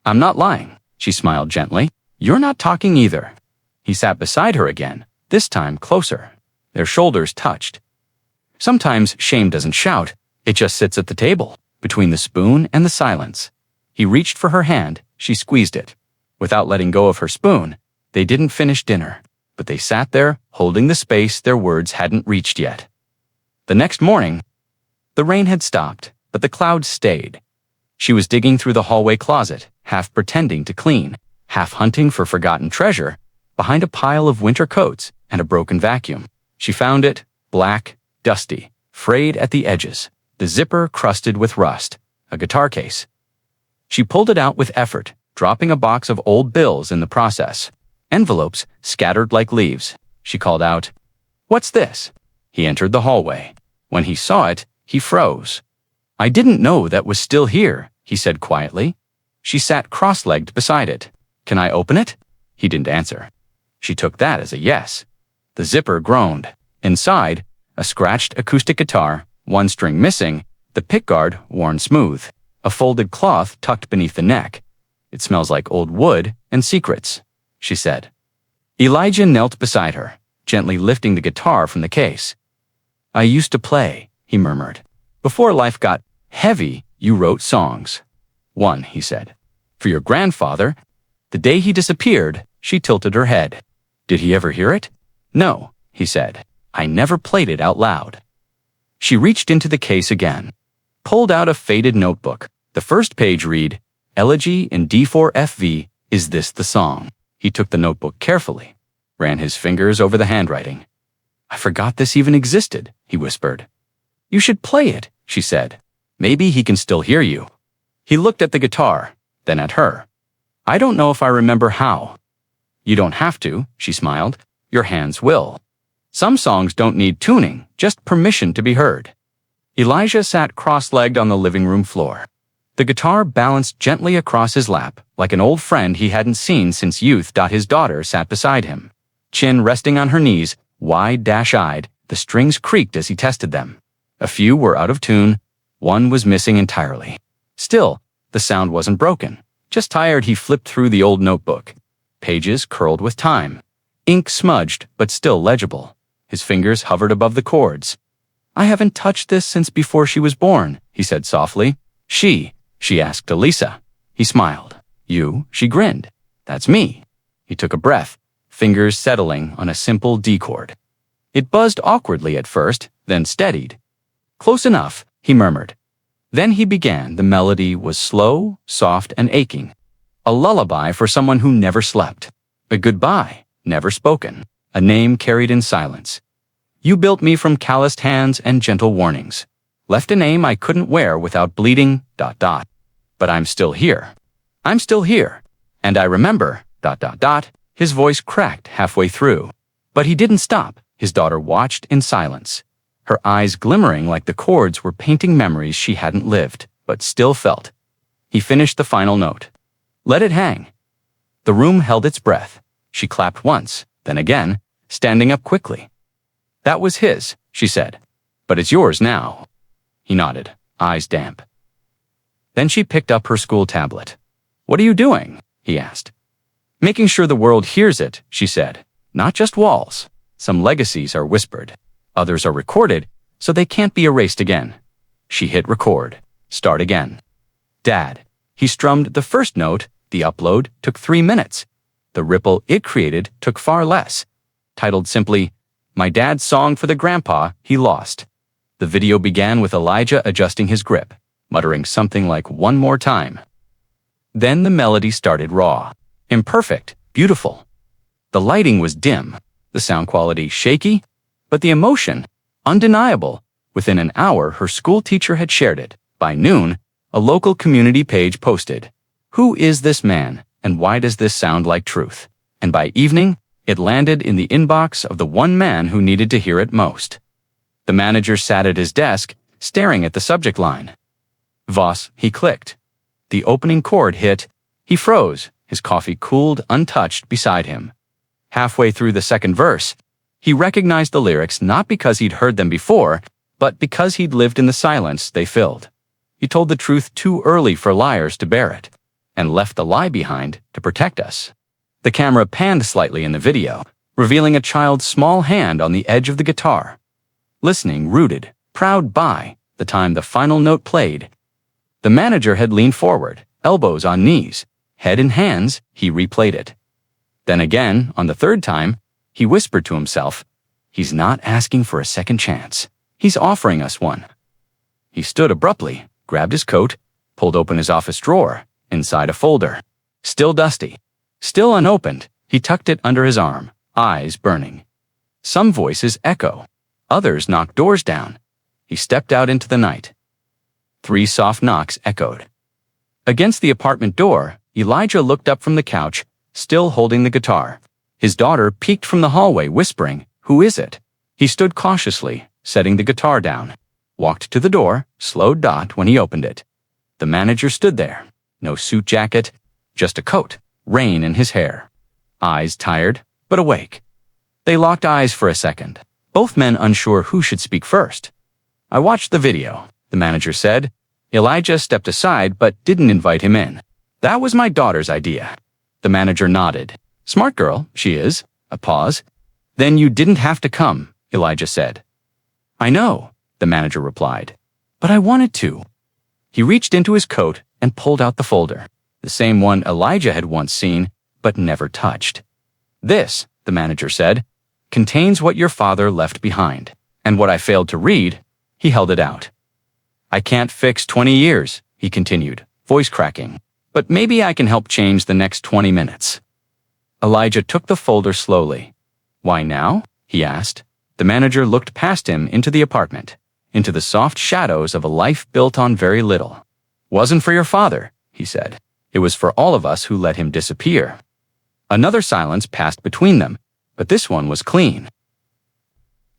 A: "I'm not lying," she smiled gently. "You're not talking either." He sat beside her again, this time closer. Their shoulders touched. Sometimes shame doesn't shout, it just sits at the table, between the spoon and the silence. He reached for her hand, she squeezed it. Without letting go of her spoon, they didn't finish dinner, but they sat there, holding the space their words hadn't reached yet. The next morning, the rain had stopped, but the clouds stayed. She was digging through the hallway closet, half pretending to clean, half hunting for forgotten treasure, behind a pile of winter coats and a broken vacuum. She found it, black, dusty, frayed at the edges, the zipper crusted with rust, a guitar case. She pulled it out with effort, dropping a box of old bills in the process. Envelopes scattered like leaves. She called out, "What's this?" He entered the hallway. When he saw it, he froze. "I didn't know that was still here," he said quietly. She sat cross-legged beside it. "Can I open it?" He didn't answer. She took that as a yes. The zipper groaned. Inside, a scratched acoustic guitar, one string missing, the pickguard worn smooth, a folded cloth tucked beneath the neck. "It smells like old wood and secrets," she said. Elijah knelt beside her, gently lifting the guitar from the case. "I used to play," he murmured. "Before life got heavy, you wrote songs." "One," he said. "For your grandfather." The day he disappeared, she tilted her head. "Did he ever hear it?" "No," he said. "I never played it out loud." She reached into the case again, pulled out a faded notebook. The first page read, "Elegy in D4 FV, is this the song?" He took the notebook carefully, ran his fingers over the handwriting. "I forgot this even existed," he whispered. "You should play it," she said. "Maybe he can still hear you." He looked at the guitar, then at her. "I don't know if I remember how." "You don't have to," she smiled. "Your hands will. Some songs don't need tuning, just permission to be heard." Elijah sat cross-legged on the living room floor. The guitar balanced gently across his lap, like an old friend he hadn't seen since youth. His daughter sat beside him. Chin resting on her knees, wide-eyed, the strings creaked as he tested them. A few were out of tune, one was missing entirely. Still, the sound wasn't broken. Just tired, he flipped through the old notebook. Pages curled with time. Ink smudged, but still legible. His fingers hovered above the chords. "I haven't touched this since before she was born," he said softly. She asked Elisa. He smiled. "You?" She grinned. "That's me." He took a breath, fingers settling on a simple D chord. It buzzed awkwardly at first, then steadied. "Close enough," he murmured. Then he began. The melody was slow, soft, and aching. A lullaby for someone who never slept. A goodbye, never spoken. A name carried in silence. "You built me from calloused hands and gentle warnings. Left a name I couldn't wear without bleeding, ... But I'm still here. I'm still here. And I remember, ... His voice cracked halfway through. But he didn't stop. His daughter watched in silence, her eyes glimmering like the chords were painting memories she hadn't lived. but still felt. He finished the final note. Let it hang. The room held its breath. She clapped once, then again, standing up quickly. That was his, she said. But it's yours now. He nodded, eyes damp. Then she picked up her school tablet. What are you doing? He asked. Making sure the world hears it, she said. Not just walls. Some legacies are whispered. Others are recorded, so they can't be erased again. She hit record. Start again. Dad. He strummed the first note. The upload took 3 minutes. The ripple it created took far less. Titled simply, My Dad's Song for the Grandpa He Lost. The video began with Elijah adjusting his grip, muttering something like one more time. Then the melody started raw, imperfect, beautiful. The lighting was dim, the sound quality shaky, but the emotion, undeniable. Within an hour, her school teacher had shared it. By noon, a local community page posted, Who is this man, and why does this sound like truth? And by evening, it landed in the inbox of the one man who needed to hear it most. The manager sat at his desk, staring at the subject line. Voss, he clicked. The opening chord hit. He froze, his coffee cooled untouched beside him. Halfway through the second verse, he recognized the lyrics not because he'd heard them before, but because he'd lived in the silence they filled. He told the truth too early for liars to bear it, and left the lie behind to protect us. The camera panned slightly in the video, revealing a child's small hand on the edge of the guitar. Listening, rooted, proud by the time the final note played. The manager had leaned forward, elbows on knees, head in hands, he replayed it. Then again, on the third time, he whispered to himself, He's not asking for a second chance. He's offering us one. He stood abruptly, grabbed his coat, pulled open his office drawer. Inside a folder. Still dusty. Still unopened, he tucked it under his arm, eyes burning. Some voices echo. Others knock doors down. He stepped out into the night. 3 soft knocks echoed. Against the apartment door, Elijah looked up from the couch, still holding the guitar. His daughter peeked from the hallway, whispering, Who is it? He stood cautiously, setting the guitar down. Walked to the door, slowed dot when he opened it. The manager stood there. No suit jacket, just a coat, rain in his hair. Eyes tired, but awake. They locked eyes for a second, both men unsure who should speak first. I watched the video, the manager said. Elijah stepped aside but didn't invite him in. That was my daughter's idea. The manager nodded. Smart girl, she is. A pause. Then you didn't have to come, Elijah said. I know, the manager replied. But I wanted to. He reached into his coat and pulled out the folder, the same one Elijah had once seen but never touched. This, the manager said, contains what your father left behind, and what I failed to read. He held it out. I can't fix 20 years, he continued, voice cracking, but maybe I can help change the next 20 minutes. Elijah took the folder slowly. Why now? He asked. The manager looked past him into the apartment, into the soft shadows of a life built on very little. Wasn't for your father, he said. It was for all of us who let him disappear. Another silence passed between them, but this one was clean.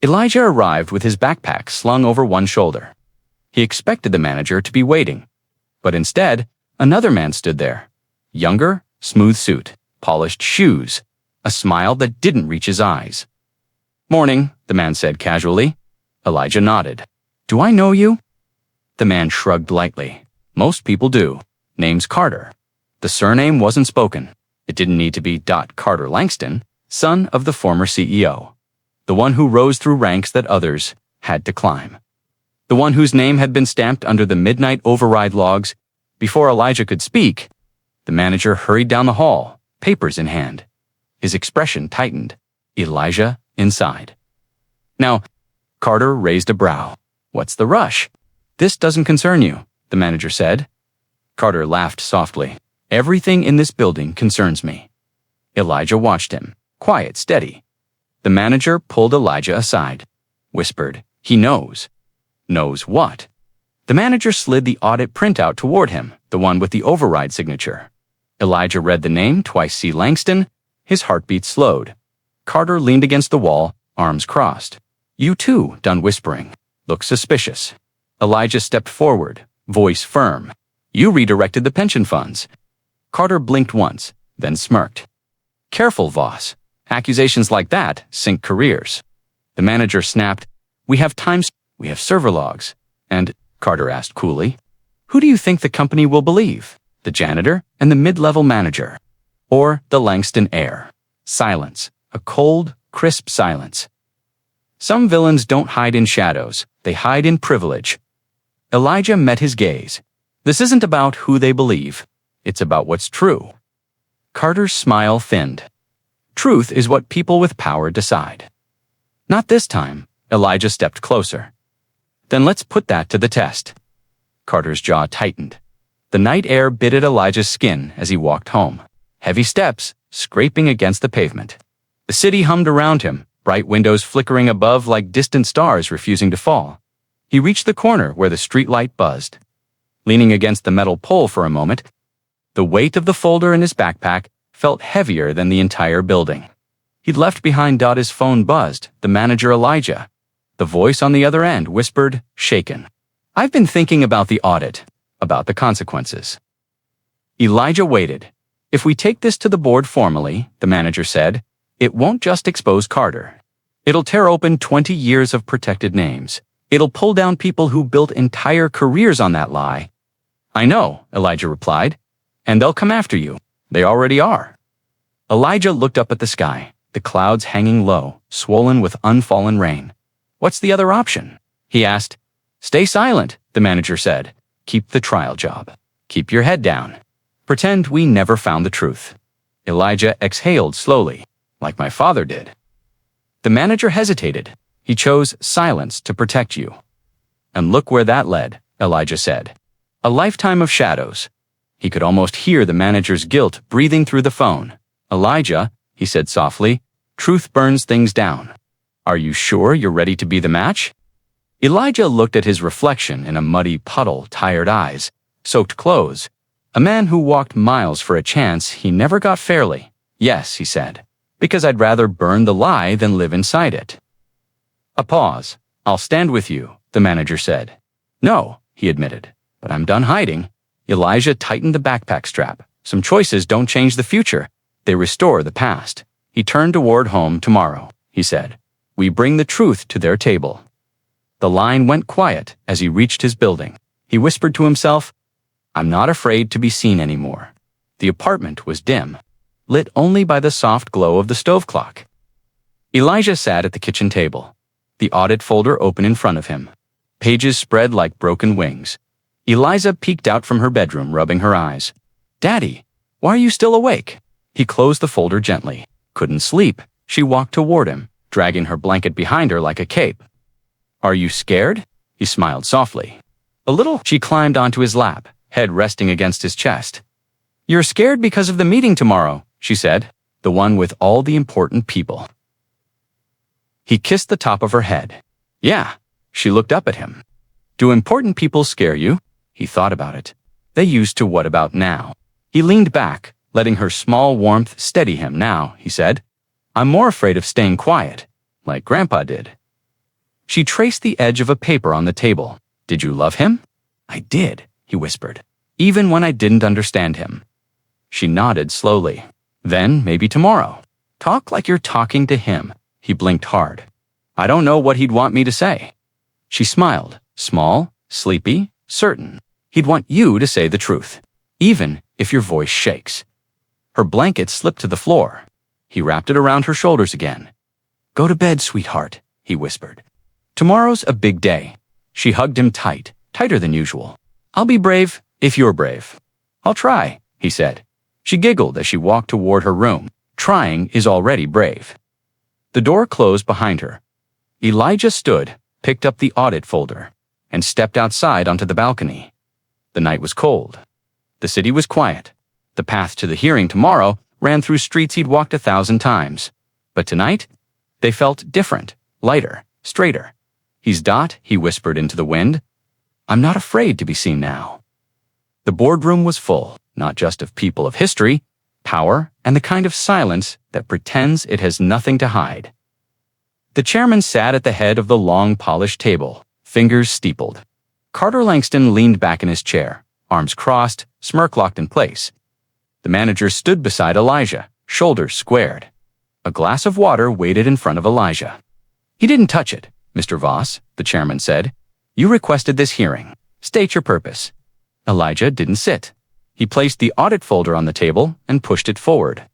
A: Elijah arrived with his backpack slung over one shoulder. He expected the manager to be waiting, but instead, another man stood there. Younger, smooth suit, polished shoes, a smile that didn't reach his eyes. Morning, the man said casually. Elijah nodded. Do I know you? The man shrugged lightly. Most people do. Name's Carter. The surname wasn't spoken. It didn't need to be Carter Langston, son of the former CEO. The one who rose through ranks that others had to climb. The one whose name had been stamped under the midnight override logs. Before Elijah could speak, the manager hurried down the hall, papers in hand. His expression tightened. Elijah inside. Now, Carter raised a brow. What's the rush? This doesn't concern you, the manager said. Carter laughed softly. Everything in this building concerns me. Elijah watched him, quiet, steady. The manager pulled Elijah aside, whispered, He knows. Knows what? The manager slid the audit printout toward him, the one with the override signature. Elijah read the name, twice C. Langston. His heartbeat slowed. Carter leaned against the wall, arms crossed. You too, done whispering. Look suspicious. Elijah stepped forward, voice firm. You redirected the pension funds. Carter blinked once, then smirked. Careful, Voss. Accusations like that sink careers. The manager snapped, We have server logs. And, Carter asked coolly, who do you think the company will believe? The janitor and the mid-level manager? Or the Langston heir? Silence. A cold, crisp silence. Some villains don't hide in shadows. They hide in privilege. Elijah met his gaze. This isn't about who they believe. It's about what's true. Carter's smile thinned. Truth is what people with power decide. Not this time. Elijah stepped closer. Then let's put that to the test. Carter's jaw tightened. The night air bit at Elijah's skin as he walked home. Heavy steps, scraping against the pavement. The city hummed around him, bright windows flickering above like distant stars refusing to fall. He reached the corner where the streetlight buzzed. Leaning against the metal pole for a moment, the weight of the folder in his backpack felt heavier than the entire building. He'd left behind. His phone buzzed, the manager Elijah. The voice on the other end whispered, shaken. I've been thinking about the audit, about the consequences. Elijah waited. If we take this to the board formally, the manager said, it won't just expose Carter. It'll tear open 20 years of protected names. It'll pull down people who built entire careers on that lie. I know, Elijah replied. And they'll come after you. They already are. Elijah looked up at the sky, the clouds hanging low, swollen with unfallen rain. What's the other option? He asked. Stay silent, the manager said. Keep the trial job. Keep your head down. Pretend we never found the truth. Elijah exhaled slowly, like my father did. The manager hesitated. He chose silence to protect you. And look where that led, Elijah said. A lifetime of shadows. He could almost hear the manager's guilt breathing through the phone. Elijah, he said softly, truth burns things down. Are you sure you're ready to be the match? Elijah looked at his reflection in a muddy puddle, tired eyes, soaked clothes. A man who walked miles for a chance he never got fairly. Yes, he said, because I'd rather burn the lie than live inside it. A pause. I'll stand with you, the manager said. No, he admitted, but I'm done hiding. Elijah tightened the backpack strap. Some choices don't change the future. They restore the past. He turned toward home tomorrow, he said. We bring the truth to their table. The line went quiet as he reached his building. He whispered to himself, I'm not afraid to be seen anymore. The apartment was dim, lit only by the soft glow of the stove clock. Elijah sat at the kitchen table, the audit folder open in front of him. Pages spread like broken wings. Eliza peeked out from her bedroom, rubbing her eyes. Daddy, why are you still awake? He closed the folder gently. Couldn't sleep. She walked toward him, dragging her blanket behind her like a cape. Are you scared? He smiled softly. A little. She climbed onto his lap, head resting against his chest. You're scared because of the meeting tomorrow, she said, the one with all the important people. He kissed the top of her head. Yeah. She looked up at him. Do important people scare you? He thought about it. They used to. What about now? He leaned back, letting her small warmth steady him. Now, he said, I'm more afraid of staying quiet, like Grandpa did. She traced the edge of a paper on the table. Did you love him? I did, he whispered, even when I didn't understand him. She nodded slowly. Then, maybe tomorrow. Talk like you're talking to him. He blinked hard. I don't know what he'd want me to say. She smiled, small, sleepy, certain. He'd want you to say the truth, even if your voice shakes. Her blanket slipped to the floor. He wrapped it around her shoulders again. Go to bed, sweetheart, he whispered. Tomorrow's a big day. She hugged him tight, tighter than usual. I'll be brave if you're brave. I'll try, he said. She giggled as she walked toward her room. Trying is already brave. The door closed behind her. Elijah stood, picked up the audit folder, and stepped outside onto the balcony. The night was cold. The city was quiet. The path to the hearing tomorrow ran through streets he'd walked 1,000 times. But tonight, they felt different, lighter, straighter. He's Dot, he whispered into the wind. I'm not afraid to be seen now. The boardroom was full, not just of people of history, power, and the kind of silence that pretends it has nothing to hide. The chairman sat at the head of the long, polished table, fingers steepled. Carter Langston leaned back in his chair, arms crossed, smirk locked in place. The manager stood beside Elijah, shoulders squared. A glass of water waited in front of Elijah. "He didn't touch it, Mr. Voss," the chairman said. "You requested this hearing. State your purpose." Elijah didn't sit. He placed the audit folder on the table and pushed it forward.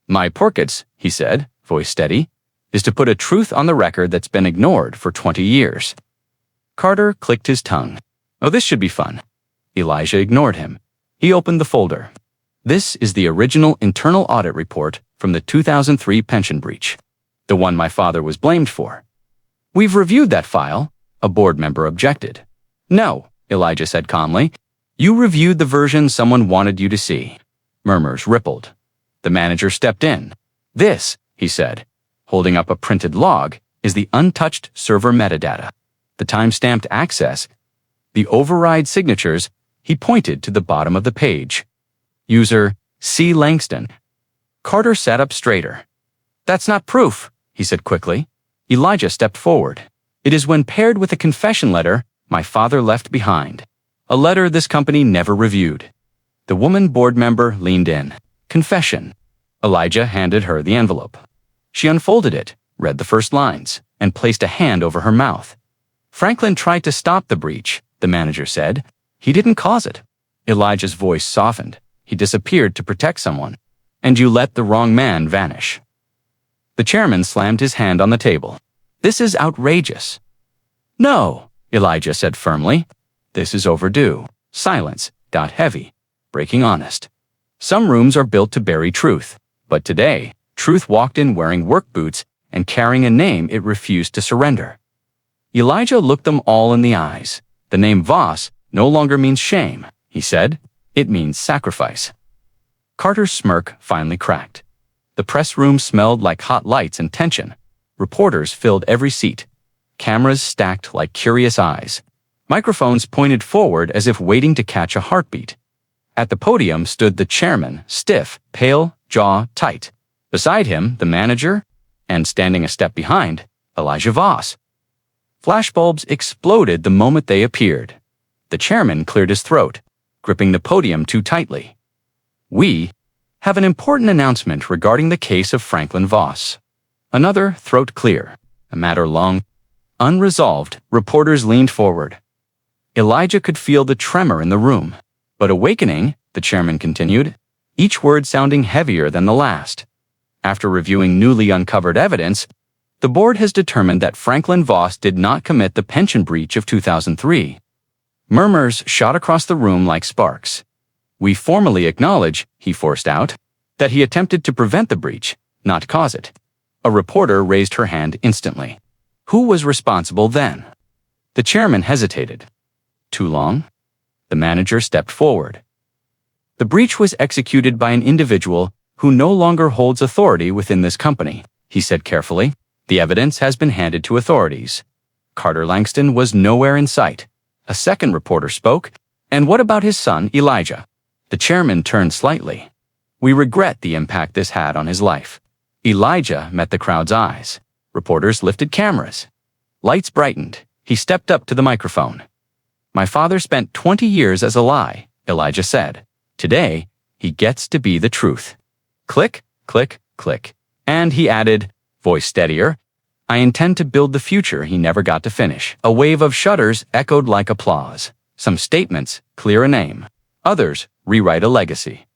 A: "My purpose," he said, voice steady, "is to put a truth on the record that's been ignored for 20 years. Carter clicked his tongue. "Oh, this should be fun." Elijah ignored him. He opened the folder. "This is the original internal audit report from the 2003 pension breach, the one my father was blamed for. We've reviewed that file," a board member objected. "No," Elijah said calmly. "You reviewed the version someone wanted you to see." Murmurs rippled. The manager stepped in. "This," he said, holding up a printed log, "is the untouched server metadata. The time-stamped access, the override signatures." He pointed to the bottom of the page. "User C. Langston." Carter sat up straighter. "That's not proof," he said quickly. Elijah stepped forward. "It is when paired with a confession letter my father left behind. A letter this company never reviewed." The woman board member leaned in. "Confession." Elijah handed her the envelope. She unfolded it, read the first lines, and placed a hand over her mouth. "Franklin tried to stop the breach," the manager said. "He didn't cause it." Elijah's voice softened. "He disappeared to protect someone. And you let the wrong man vanish." The chairman slammed his hand on the table. "This is outrageous." "No," Elijah said firmly. "This is overdue." Silence got heavy, breaking honest. Some rooms are built to bury truth, but today, truth walked in wearing work boots and carrying a name it refused to surrender. Elijah looked them all in the eyes. "The name Voss no longer means shame," he said. "It means sacrifice." Carter's smirk finally cracked. The press room smelled like hot lights and tension. Reporters filled every seat. Cameras stacked like curious eyes. Microphones pointed forward as if waiting to catch a heartbeat. At the podium stood the chairman, stiff, pale, jaw tight. Beside him, the manager, and standing a step behind, Elijah Voss. Flashbulbs exploded the moment they appeared. The chairman cleared his throat, gripping the podium too tightly. "We have an important announcement regarding the case of Franklin Voss." Another throat clear, a matter long unresolved. Reporters leaned forward. Elijah could feel the tremor in the room. "But awakening," the chairman continued, each word sounding heavier than the last. "After reviewing newly uncovered evidence, the board has determined that Franklin Voss did not commit the pension breach of 2003. Murmurs shot across the room like sparks. "We formally acknowledge," he forced out, "that he attempted to prevent the breach, not cause it." A reporter raised her hand instantly. "Who was responsible then?" The chairman hesitated. "Too long?" The manager stepped forward. "The breach was executed by an individual who no longer holds authority within this company," he said carefully. "The evidence has been handed to authorities." Carter Langston was nowhere in sight. A second reporter spoke. "And what about his son, Elijah?" The chairman turned slightly. "We regret the impact this had on his life." Elijah met the crowd's eyes. Reporters lifted cameras. Lights brightened. He stepped up to the microphone. "My father spent 20 years as a lie," Elijah said. "Today, he gets to be the truth." Click, click, click. And he added, voice steadier, "I intend to build the future he never got to finish." A wave of shudders echoed like applause. Some statements clear a name. Others rewrite a legacy.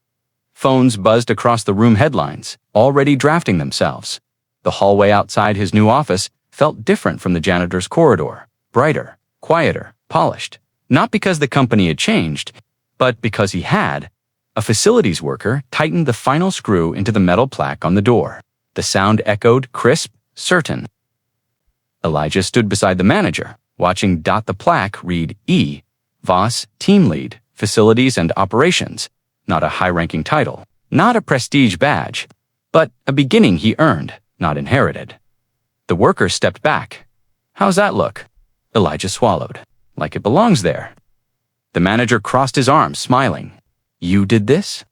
A: Phones buzzed across the room, headlines, already drafting themselves. The hallway outside his new office felt different from the janitor's corridor. Brighter, quieter, polished. Not because the company had changed, but because he had. A facilities worker tightened the final screw into the metal plaque on the door. The sound echoed, crisp, certain. Elijah stood beside the manager, watching the plaque read E. Voss, Team Lead, Facilities and Operations. Not a high-ranking title, not a prestige badge, but a beginning he earned, not inherited. The worker stepped back. "How's that look?" Elijah swallowed. "Like it belongs there." The manager crossed his arms, smiling. "You did this?"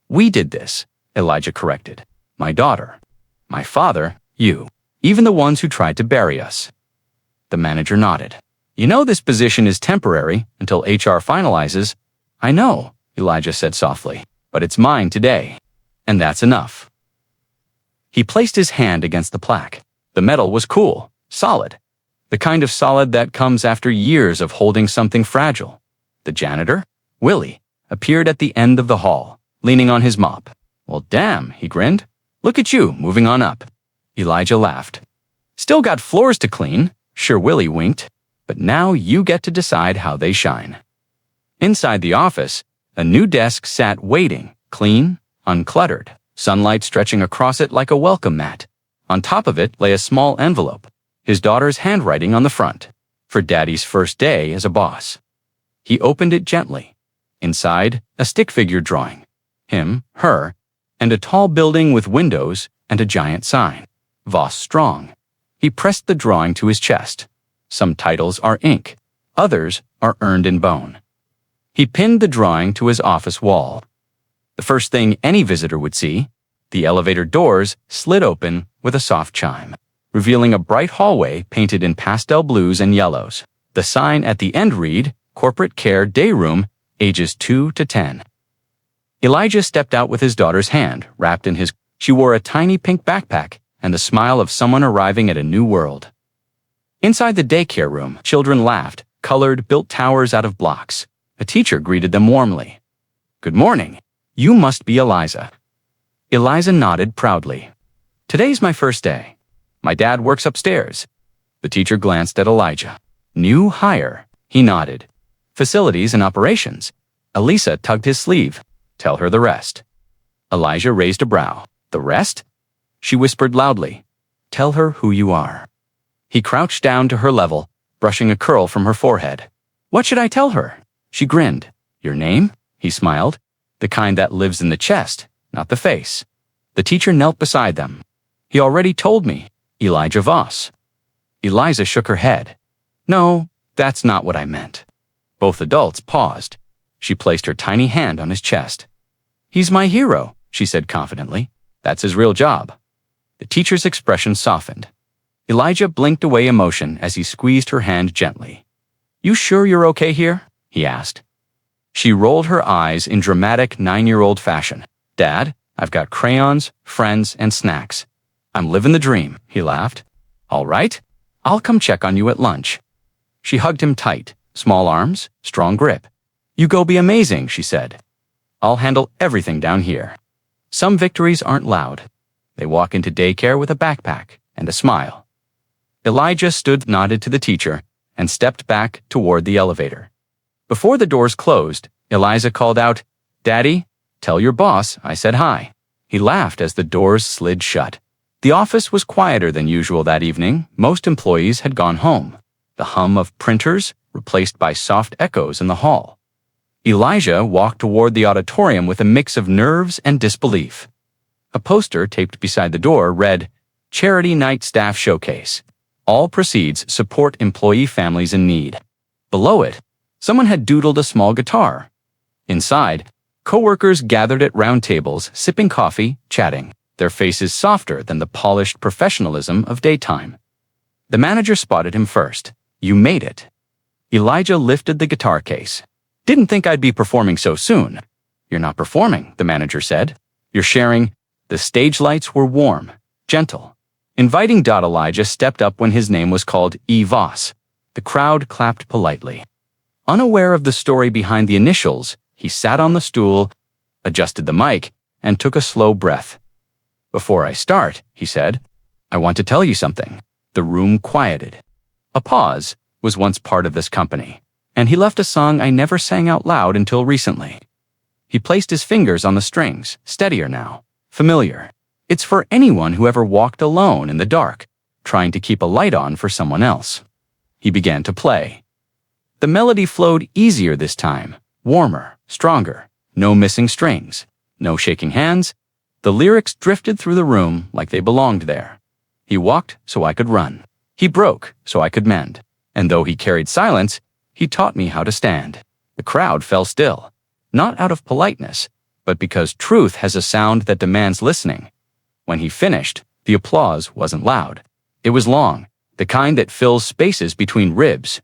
A: "We did this," Elijah corrected. "My daughter. My father, you. Even the ones who tried to bury us." The manager nodded. You know this position is temporary until HR finalizes. I know, Elijah said softly, but it's mine today. And that's enough. He placed his hand against the plaque. The metal was cool, solid. The kind of solid that comes after years of holding something fragile. The janitor, Willie, appeared at the end of the hall, leaning on his mop. Well, damn, he grinned. Look at you, moving on up. Elijah laughed. Still got floors to clean, sure Willie winked, but now you get to decide how they shine. Inside the office, a new desk sat waiting, clean, uncluttered, sunlight stretching across it like a welcome mat. On top of it lay a small envelope, his daughter's handwriting on the front, for Daddy's first day as a boss. He opened it gently. Inside, a stick figure drawing. Him, her, and a tall building with windows and a giant sign. Voss Strong. He pressed the drawing to his chest. Some titles are ink, others are earned in bone. He pinned the drawing to his office wall. The first thing any visitor would see, the elevator doors slid open with a soft chime, revealing a bright hallway painted in pastel blues and yellows. The sign at the end read, Corporate Care Day Room, ages 2 to 10. Elijah stepped out with his daughter's hand, wrapped in his. She wore a tiny pink backpack and the smile of someone arriving at a new world. Inside the daycare room, children laughed, colored, built towers out of blocks. A teacher greeted them warmly. Good morning. You must be Eliza. Eliza nodded proudly. Today's my first day. My dad works upstairs. The teacher glanced at Elijah. New hire. He nodded. Facilities and operations. Elisa tugged his sleeve. Tell her the rest. Elijah raised a brow. The rest? She whispered loudly. Tell her who you are. He crouched down to her level, brushing a curl from her forehead. What should I tell her? She grinned. Your name? He smiled. The kind that lives in the chest, not the face. The teacher knelt beside them. He already told me. Elijah Voss. Eliza shook her head. No, that's not what I meant. Both adults paused. She placed her tiny hand on his chest. He's my hero, she said confidently. That's his real job. The teacher's expression softened. Elijah blinked away emotion as he squeezed her hand gently. You sure you're okay here? He asked. She rolled her eyes in dramatic 9-year-old fashion. Dad, I've got crayons, friends, and snacks. I'm living the dream, he laughed. All right, I'll come check on you at lunch. She hugged him tight, small arms, strong grip. You go be amazing, she said. I'll handle everything down here. Some victories aren't loud. They walk into daycare with a backpack and a smile. Elijah nodded to the teacher and stepped back toward the elevator. Before the doors closed, Eliza called out, Daddy, tell your boss I said hi. He laughed as the doors slid shut. The office was quieter than usual that evening. Most employees had gone home. The hum of printers replaced by soft echoes in the hall. Elijah walked toward the auditorium with a mix of nerves and disbelief. A poster taped beside the door read, Charity Night Staff Showcase. All proceeds support employee families in need. Below it, someone had doodled a small guitar. Inside, coworkers gathered at round tables, sipping coffee, chatting, their faces softer than the polished professionalism of daytime. The manager spotted him first. You made it. Elijah lifted the guitar case. Didn't think I'd be performing so soon. You're not performing, the manager said. You're sharing. The stage lights were warm, gentle. Inviting. Elijah stepped up when his name was called E. Voss. The crowd clapped politely. Unaware of the story behind the initials, he sat on the stool, adjusted the mic, and took a slow breath. Before I start, he said, I want to tell you something. The room quieted. A pause was once part of this company, and he left a song I never sang out loud until recently. He placed his fingers on the strings, steadier now, familiar. It's for anyone who ever walked alone in the dark, trying to keep a light on for someone else. He began to play. The melody flowed easier this time, warmer, stronger, no missing strings, no shaking hands. The lyrics drifted through the room like they belonged there. He walked so I could run. He broke so I could mend. And though he carried silence, he taught me how to stand. The crowd fell still, not out of politeness, but because truth has a sound that demands listening. When he finished, the applause wasn't loud. It was long, the kind that fills spaces between ribs.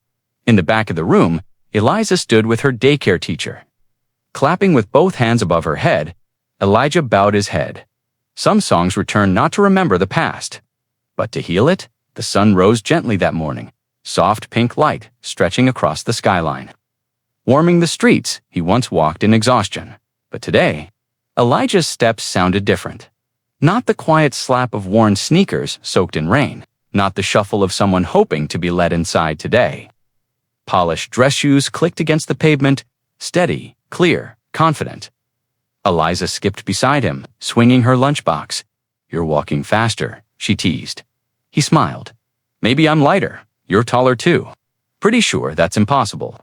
A: In the back of the room, Eliza stood with her daycare teacher. Clapping with both hands above her head, Elijah bowed his head. Some songs return not to remember the past, but to heal it. The sun rose gently that morning, soft pink light stretching across the skyline. Warming the streets he once walked in exhaustion. But today, Elijah's steps sounded different. Not the quiet slap of worn sneakers soaked in rain, not the shuffle of someone hoping to be let inside today. Polished dress shoes clicked against the pavement, steady, clear, confident. Eliza skipped beside him, swinging her lunchbox. "You're walking faster," she teased. He smiled. "Maybe I'm lighter. You're taller too. Pretty sure that's impossible."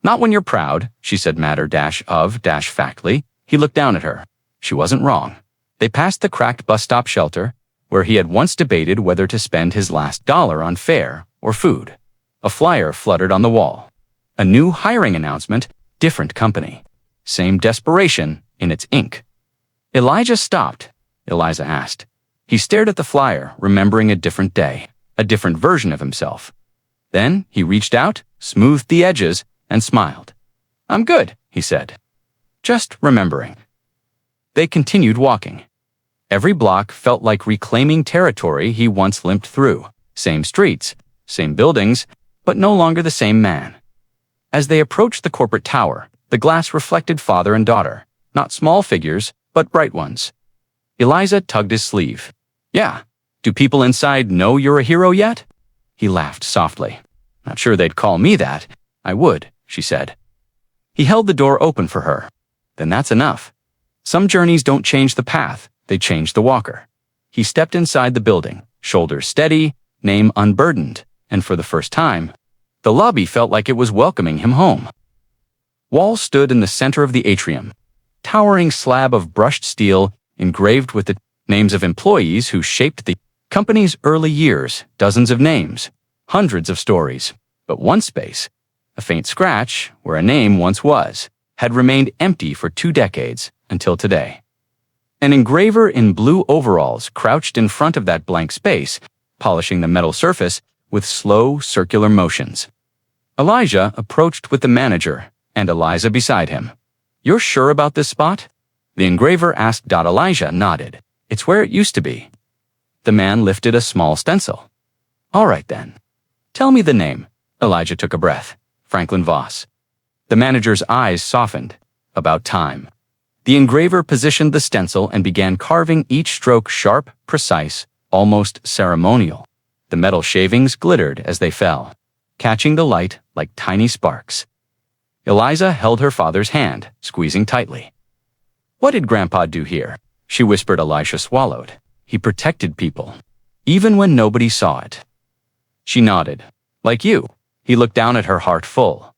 A: "Not when you're proud," she said matter-of-factly. He looked down at her. She wasn't wrong. They passed the cracked bus stop shelter, where he had once debated whether to spend his last dollar on fare or food. A flyer fluttered on the wall. A new hiring announcement, different company. Same desperation in its ink. "Elijah stopped?" Eliza asked. He stared at the flyer, remembering a different day, a different version of himself. Then he reached out, smoothed the edges, and smiled. "I'm good," he said. "Just remembering." They continued walking. Every block felt like reclaiming territory he once limped through. Same streets, same buildings, but no longer the same man. As they approached the corporate tower, the glass reflected father and daughter, not small figures, but bright ones. Eliza tugged his sleeve. "Yeah, do people inside know you're a hero yet?" He laughed softly. "Not sure they'd call me that. I would," she said. He held the door open for her. "Then that's enough. Some journeys don't change the path, they change the walker." He stepped inside the building, shoulders steady, name unburdened, and for the first time, the lobby felt like it was welcoming him home. Walls stood in the center of the atrium, towering slab of brushed steel engraved with the names of employees who shaped the company's early years, dozens of names, hundreds of stories. But one space, a faint scratch where a name once was, had remained empty for 2 decades until today. An engraver in blue overalls crouched in front of that blank space, polishing the metal surface with slow, circular motions. Elijah approached with the manager and Eliza beside him. "You're sure about this spot?" The engraver asked. Elijah nodded. "It's where it used to be." The man lifted a small stencil. "All right then. Tell me the name." Elijah took a breath. "Franklin Voss." The manager's eyes softened. "About time." The engraver positioned the stencil and began carving each stroke sharp, precise, almost ceremonial. The metal shavings glittered as they fell, catching the light like tiny sparks. Eliza held her father's hand, squeezing tightly. "What did Grandpa do here?" she whispered. Elisha swallowed. "He protected people, even when nobody saw it." She nodded. "Like you." He looked down at her, heart full.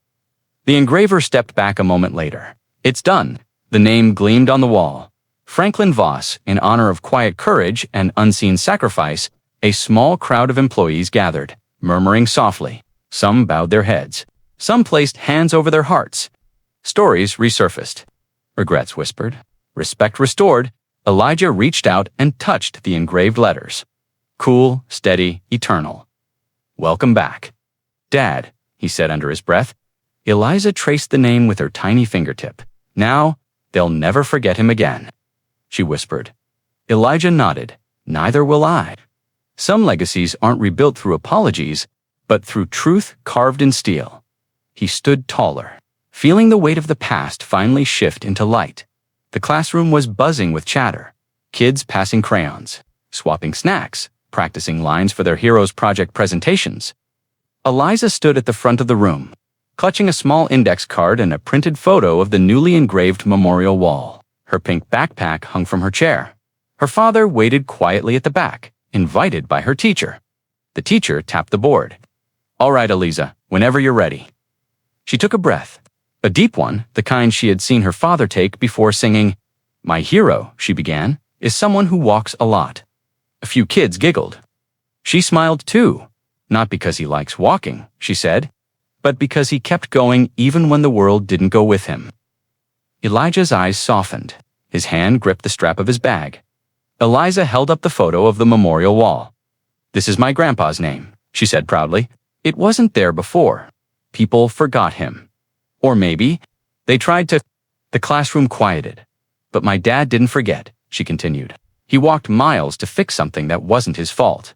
A: The engraver stepped back a moment later. "It's done." The name gleamed on the wall. Franklin Voss, in honor of quiet courage and unseen sacrifice. A small crowd of employees gathered, murmuring softly. Some bowed their heads. Some placed hands over their hearts. Stories resurfaced. Regrets whispered. Respect restored. Elijah reached out and touched the engraved letters. Cool, steady, eternal. "Welcome back." "Dad," he said under his breath. Eliza traced the name with her tiny fingertip. "Now, they'll never forget him again," she whispered. Elijah nodded. "Neither will I." Some legacies aren't rebuilt through apologies, but through truth carved in steel. He stood taller, feeling the weight of the past finally shift into light. The classroom was buzzing with chatter. Kids passing crayons, swapping snacks, practicing lines for their heroes' project presentations. Eliza stood at the front of the room, clutching a small index card and a printed photo of the newly engraved memorial wall. Her pink backpack hung from her chair. Her father waited quietly at the back, invited by her teacher. The teacher tapped the board. "All right, Eliza, whenever you're ready." She took a breath, a deep one, the kind she had seen her father take before singing. "My hero," she began, "is someone who walks a lot." A few kids giggled. She smiled too, not because he likes walking, she said, but because he kept going even when the world didn't go with him. Elijah's eyes softened. His hand gripped the strap of his bag. Eliza held up the photo of the memorial wall. "This is my grandpa's name," she said proudly. "It wasn't there before. people forgot him. Or maybe they tried to. The classroom quieted. But my dad didn't forget, she continued. He walked miles to fix something that wasn't his fault.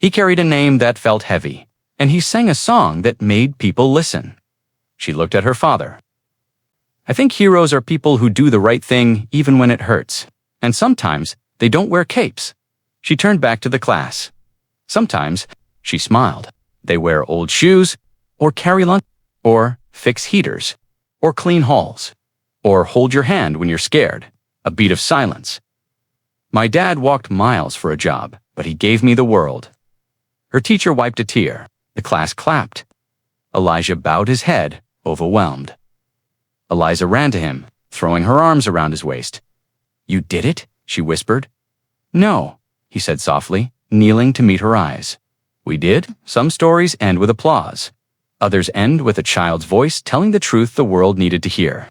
A: He carried a name that felt heavy, and he sang a song that made people listen. She looked at her father. I think heroes are people who do the right thing even when it hurts, and sometimes they don't wear capes. She turned back to the class. Sometimes, she smiled, they wear old shoes, or carry lunch, or fix heaters, or clean halls, or hold your hand when you're scared. A beat of silence. My dad walked miles for a job, but he gave me the world. Her teacher wiped a tear. The class clapped. Elijah bowed his head, overwhelmed. Eliza ran to him, throwing her arms around his waist. You did it? She whispered. No, he said softly, kneeling to meet her eyes. We did. Some stories end with applause. Others end with a child's voice telling the truth the world needed to hear.